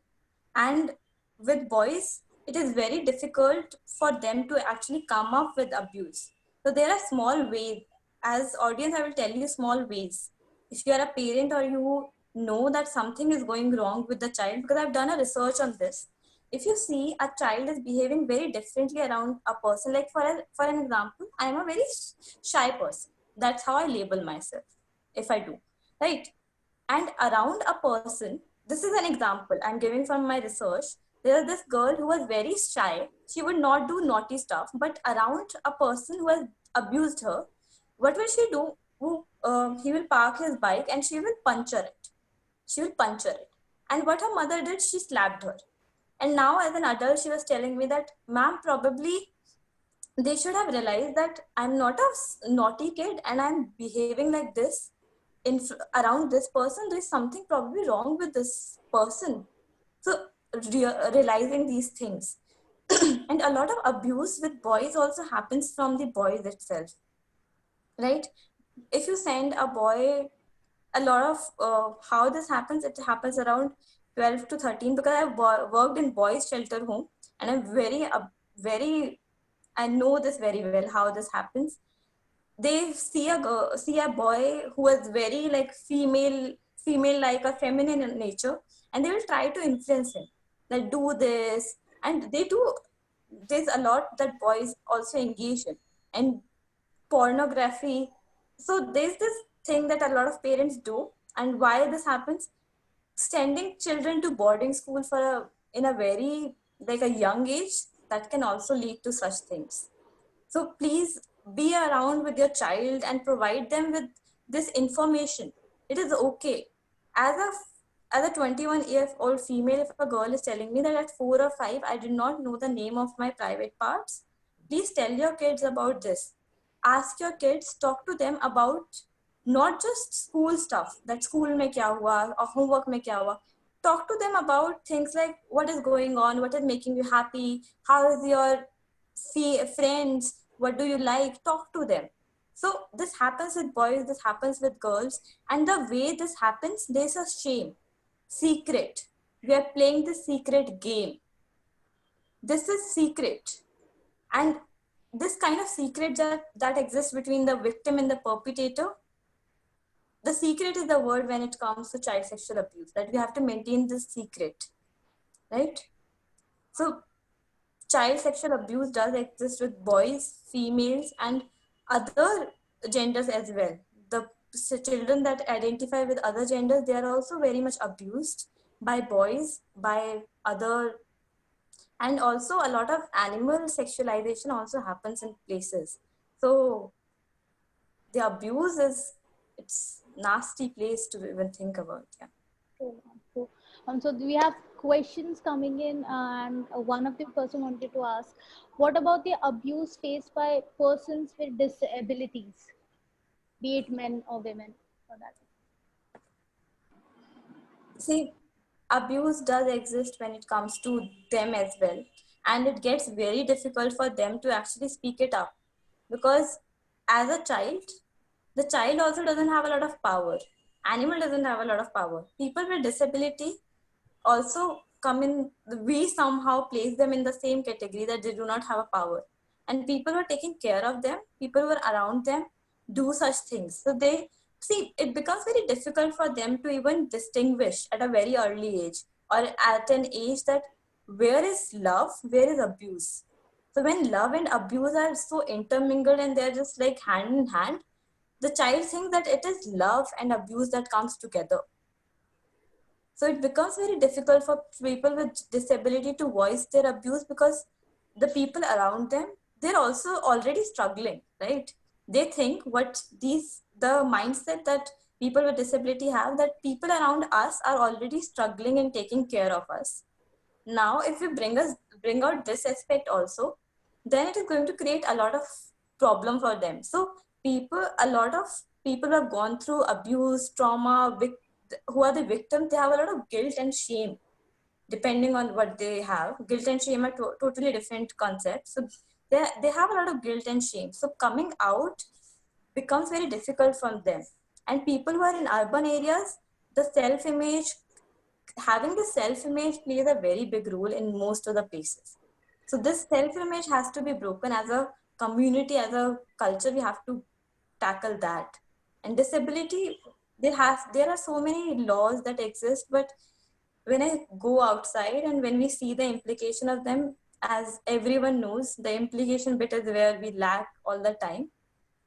and with boys, it is very difficult for them to actually come up with abuse. So there are small ways. As audience, I will tell you small ways. If you are a parent or you know that something is going wrong with the child, because I've done a research on this. If you see a child is behaving very differently around a person, like for an example, I am a very shy person. That's how I label myself. If I do, right? And around a person, this is an example I'm giving from my research. There is this girl who was very shy. She would not do naughty stuff, but around a person who has abused her, what will she do? He will park his bike and she will puncture it. She will puncture it. And what her mother did, she slapped her. And now, as an adult, she was telling me that, ma'am, probably they should have realized that I'm not a naughty kid and I'm behaving like this around this person. There is something probably wrong with this person. So realizing these things. And a lot of abuse with boys also happens from the boys itself, right? If you send a boy, a lot of how this happens, it happens around 12 to 13, because I've worked in boys shelter home, and I'm very I know this very well how this happens. They see a boy who is very like female like a feminine in nature, and they will try to influence him, like do this, and they do. There's a lot that boys also engage in, and pornography. So there's this thing that a lot of parents do, and why this happens, sending children to boarding school in a very like a young age, that can also lead to such things. So please be around with your child and provide them with this information. It is okay. As a 21-year-old female, if a girl is telling me that at 4 or 5, I did not know the name of my private parts, please tell your kids about this. Ask your kids, talk to them about not just school stuff, that school mein kya hua or homework mein kya hua. Talk to them about things like what is going on, what is making you happy, how is your friends, what do you like. Talk to them. So this happens with boys, this happens with girls, and the way this happens, there's a shame, secret. We are playing the secret game. This is secret, and this kind of secret that exists between the victim and the perpetrator. The secret is the word when it comes to child sexual abuse, that we have to maintain this secret, right? So child sexual abuse does exist with boys, females, and other genders as well. The children that identify with other genders, they are also very much abused by boys, by other, and also a lot of animal sexualization also happens in places. So the abuse it's nasty place to even think about. Yeah. So we have questions coming in, and one of the person wanted to ask, what about the abuse faced by persons with disabilities, be it men or women, for that? See, abuse does exist when it comes to them as well. and it gets very difficult for them to actually speak it up, because as a child, the child also doesn't have a lot of power. Animal doesn't have a lot of power. People with disability also come in, we somehow place them in the same category, that they do not have a power. And people who are taking care of them, people who are around them, do such things. So they see, it becomes very difficult for them to even distinguish at a very early age, or at an age, that where is love, where is abuse. So when love and abuse are so intermingled and they're just like hand in hand, the child thinks that it is love and abuse that comes together. So it becomes very difficult for people with disability to voice their abuse, because the people around them, they're also already struggling, right? They think the mindset that people with disability have, that people around us are already struggling and taking care of us. Now, if we bring out this aspect also, then it is going to create a lot of problem for them. So a lot of people who have gone through abuse, trauma, who are the victims, they have a lot of guilt and shame, depending on what they have. Guilt and shame are totally different concepts. So they have a lot of guilt and shame. So coming out becomes very difficult for them. And people who are in urban areas, the self-image, having the self-image plays a very big role in most of the places. So this self-image has to be broken. As a community, as a culture, we have to tackle that. And disability, there are so many laws that exist, but when I go outside and when we see the implication of them, as everyone knows, the implication bit is where we lack all the time.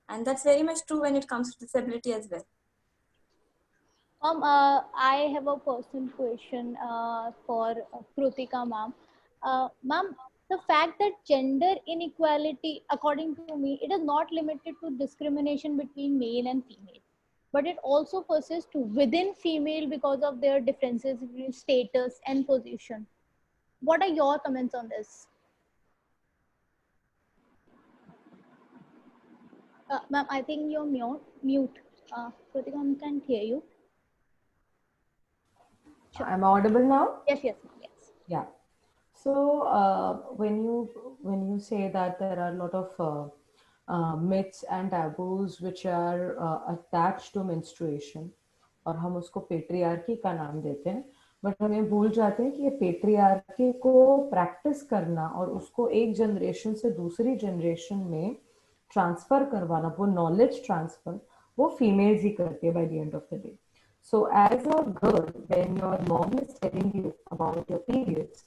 And that's very much true when it comes to disability as well. I have a personal question for Krutika ma'am. Ma'am, the fact that gender inequality, according to me, it is not limited to discrimination between male and female, but it also persists within female because of their differences in status and position. What are your comments on this? Ma'am, I think you're mute. Krutika ma'am can't hear you. Sure. I'm audible now? Yes, yes, ma'am, yes. Yeah. So when you say that there are a lot of myths and taboos which are attached to menstruation, और हम उसको patriarchy का नाम देते हैं, but हम ये भूल जाते हैं कि ये पेट्रियार्की को प्रैक्टिस करना और उसको एक जनरेशन से दूसरी जनरेशन में ट्रांसफर करवाना, वो नॉलेज ट्रांसफर वो फीमेल्स ही करती है by the end of the day. So as a girl, when your mom is telling you about your periods,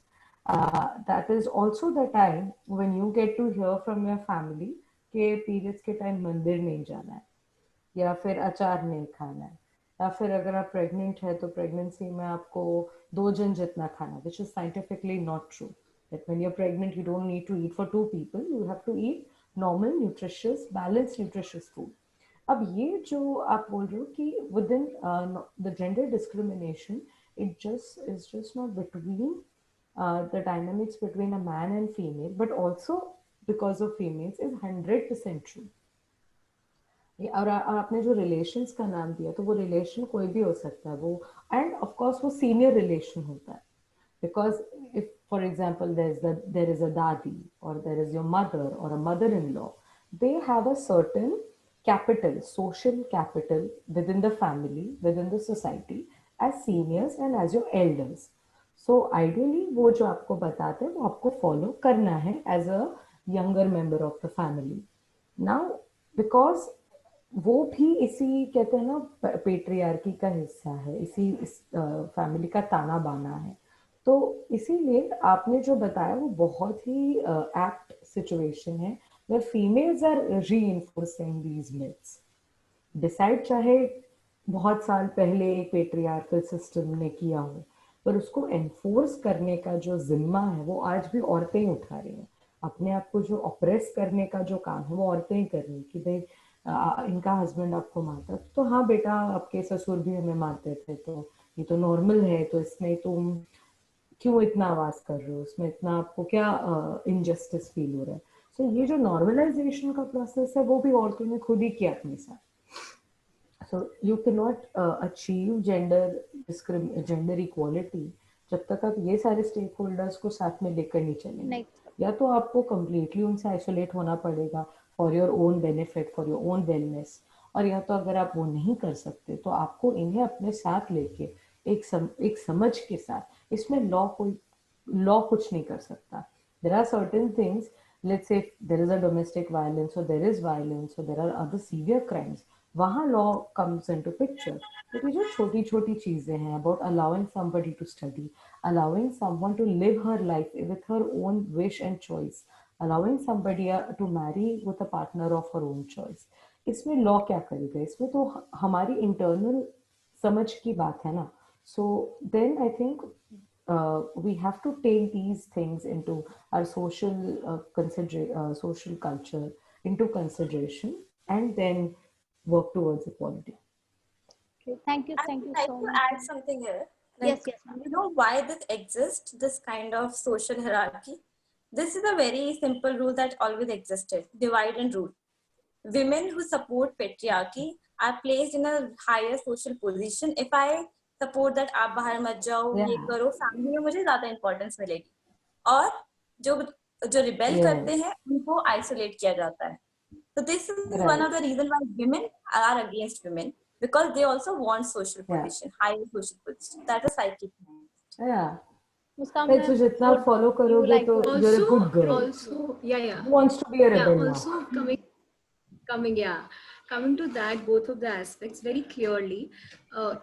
that is also the time when you get to hear from your family कि periods के time मंदिर नहीं जाना है, या फिर अचार नहीं खाना है, या फिर अगर आप pregnant है तो pregnancy में आपको 2 जन जितना खाना, which is scientifically not true. That when you're pregnant, you don't need to eat for 2 people. You have to eat normal, nutritious, balanced, nutritious food. अब ये जो आप बोल रहे हो कि within the gender discrimination, it is just not between the dynamics between a man and female, but also because of females is 100% true. और आपने जो रिलेशंस का नाम दिया, तो वो रिलेशन कोई भी हो सकता है, वो एंड ऑफ कोर्स वो सीनियर रिलेशन होता है, because if for example there is a dadi or there is your mother or a mother-in-law, they have a certain capital, social capital within the family, within the society, as seniors and as your elders. So ideally वो जो आपको बताते हैं वो आपको follow करना है as a younger member of the family. Now because वो भी इसी कहते हैं ना पेट्रियार्की का हिस्सा है, इसी फैमिली का ताना बाना है, तो इसीलिए आपने जो बताया वो बहुत ही एप्ट सिचुएशन है where females are reinforcing these myths. Decide चाहे बहुत साल पहले एक पेट्रियार्कल सिस्टम ने किया हो, पर उसको एनफोर्स करने का जो जिम्मा है वो आज भी औरतें ही उठा रही हैं. अपने आप को जो ऑप्रेस करने का जो काम है वो औरतें ही कर रही हैं कि भाई इनका हस्बैंड आपको मारता, तो हाँ बेटा आपके ससुर भी हमें मारते थे, तो ये तो नॉर्मल है, तो इसमें तुम क्यों इतना आवाज कर रहे हो, उसमें इतना आपको क्या इनजस्टिस फील हो रहा है. सो ये जो नॉर्मलाइजेशन का प्रोसेस है वो भी औरतों ने खुद ही किया अपने साथ. So you can not achieve gender equality जब तक आप ये सारे स्टेक होल्डर्स को साथ में लेकर नहीं चलेंगे, नहीं या तो आपको कम्प्लीटली उनसे आइसोलेट होना पड़ेगा for your own benefit, for your own wellness, और या तो अगर आप वो नहीं कर सकते तो आपको इन्हें अपने साथ लेके एक समझ के साथ, इसमें लॉ कुछ नहीं कर सकता. There are certain things, let's say if there is a domestic violence or there is violence or there are other severe crimes, वहाँ law comes into picture. But ये जो छोटी छोटी चीजें हैं about allowing somebody to study, allowing someone to live her life with her own wish and choice, allowing somebody to marry with a partner of her own choice, इसमें law क्या करेगा? इसमें तो हमारी internal समझ की बात है ना. So then I think we have to take these things into our social culture into consideration, and then work towards equality. Okay. Thank you I'd so like to much. add something here. Yes, ma'am. You know why this exists, this kind of social hierarchy? This is a very simple rule that always existed: divide and rule. Women who support patriarchy are placed in a higher social position. If I support that आप बाहर मत जाओ, ये करो, family में मुझे ज्यादा importance मिलेगी, और जो रिबेल करते हैं उनको आइसोलेट किया जाता है. So this is one of the reasons why women are against women, because they also want social position, higher social position. That is psychic. Yeah. Muskan Like, so जितना आप follow करोगे like तो to- you're a good girl. Also, yeah. Who wants to be a rebel now? Also coming to that, both of the aspects very clearly,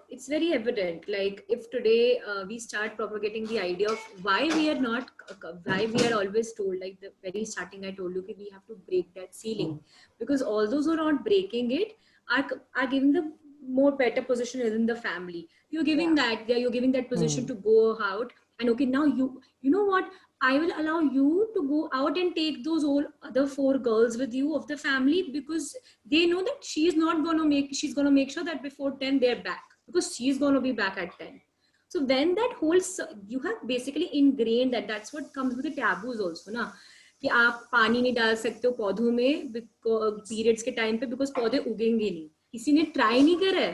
it's very evident. Like if today we start propagating the idea of why we are always told, like the very starting I told you, that we have to break that ceiling, because all those who are not breaking it are giving the more better position within the family. You're giving you're giving that position to go out, and okay, now you know what, I will allow you to go out and take those all other 4 girls with you of the family, because they know that she's going to make sure that before 10 they're back, because she's going to be back at 10. So when that whole, you have basically ingrained that's what comes with the taboos also ना, कि आप पानी नहीं डाल सकते हो पौधों में पीरियड्स के टाइम पे, बिकॉज पौधे उगेंगे नहीं. किसी ने ट्राई नहीं करा है,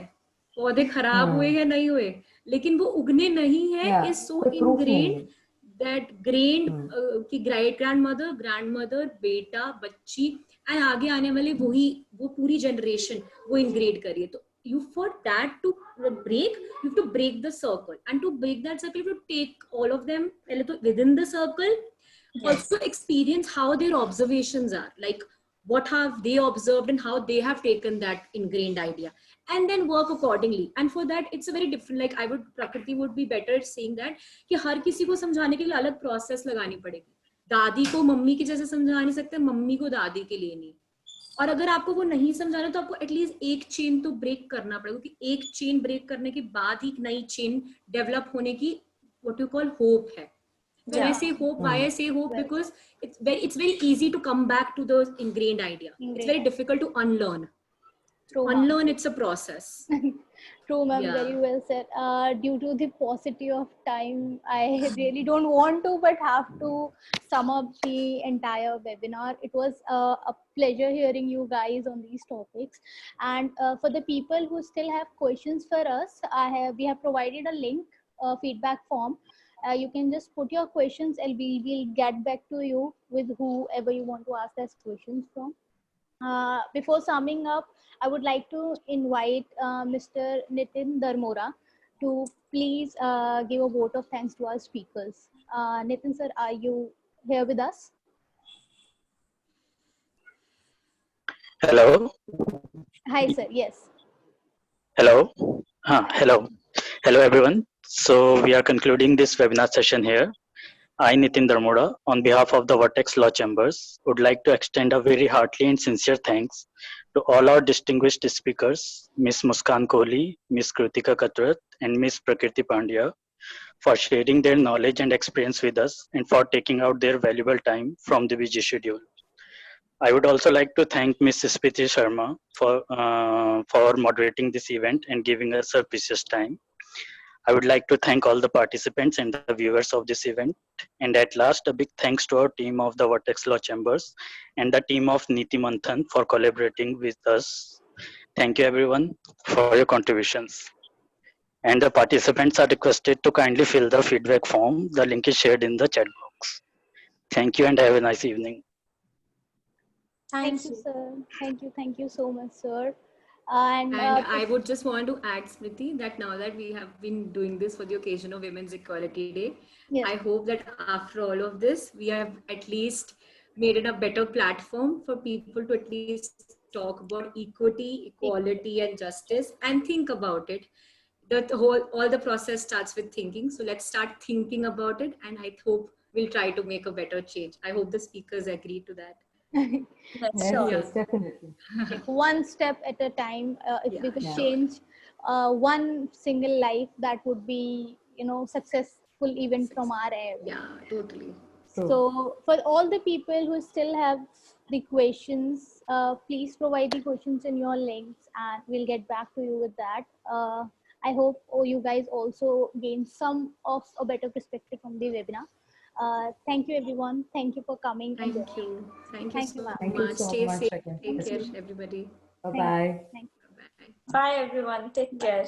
पौधे खराब हुए या नहीं हुए, लेकिन वो उगने नहीं है, इज सो इनग्रेन्ड that कि ग्रेट ग्रैंडमदर, बेटा, बच्ची, एंड आगे आने वाले वो पूरी जनरेशन वो इंग्रेड करिए. तो you, for that to break, you have to break the circle, and to break that circle you have to take all of them within the circle, also experience how their observations are, like what have they observed and how they have taken that ingrained idea, and then work accordingly. And for that it's a very different, like Prakriti would be better at saying that कि हर किसी को समझाने के लिए अलग process लगानी पड़ेगी. दादी को मम्मी के जैसे समझा नहीं सकते, मम्मी को दादी के लिए नहीं. और अगर आपको वो नहीं समझाना तो आपको एटलीस्ट एक चेन तो ब्रेक करना पड़ेगा, क्योंकि एक चेन ब्रेक करने के बाद ही नई चेन डेवलप होने की व्हाट यू कॉल होप है. When I say hope, why I say hope? Because it's very easy to come back to the ingrained idea. It's very difficult to unlearn. Unlearn, it's a process. True, ma'am. Yeah. Very well said. Due to the paucity of time, I really don't want to, but have to sum up the entire webinar. It was a pleasure hearing you guys on these topics. And for the people who still have questions for us, we have provided a link, feedback form. You can just put your questions and we'll get back to you with whoever you want to ask those questions from. Before summing up, I would like to invite Mr. Nitin Darmora to please give a vote of thanks to our speakers. Nitin sir, are you here with us? Hello. Hi sir, yes. Hello. Hello everyone. So we are concluding this webinar session here. I, Nitin Darmoda, on behalf of the Vertex Law Chambers, would like to extend a very hearty and sincere thanks to all our distinguished speakers, Ms. Muskan Kohli, Ms. Kritika Katrat, and Ms. Prakriti Pandya, for sharing their knowledge and experience with us and for taking out their valuable time from the busy schedule. I would also like to thank Ms. Smriti Sharma for moderating this event and giving us her precious time. I would like to thank all the participants and the viewers of this event. And at last, a big thanks to our team of the Vertex Law Chambers and the team of Niti Manthan for collaborating with us. Thank you everyone for your contributions. And the participants are requested to kindly fill the feedback form. The link is shared in the chat box. Thank you and have a nice evening. Thank you, sir. Thank you so much, sir. And I would just want to add, Smriti, that now that we have been doing this for the occasion of Women's Equality Day, yes, I hope that after all of this, we have at least made it a better platform for people to at least talk about equity, equality, and justice, and think about it. All the process starts with thinking. So let's start thinking about it, and I hope we'll try to make a better change. I hope the speakers agree to that. Yes, Yes, sure. yes, definitely. one step at a time. If we could Yeah. change one single life, that would be, successful even from our end. Yeah, totally. True. So for all the people who still have the questions, please provide the questions in your links and we'll get back to you with that. I hope you guys also gain some of a better perspective from the webinar. Thank you everyone. Thank you for coming. and Thank joining. you. Thank you Thank you, so ma'am. Thank you much. so Stay much safe. again. Take care, you. everybody. Bye Thank you. bye. Thank you. Bye. Bye, everyone. Take care.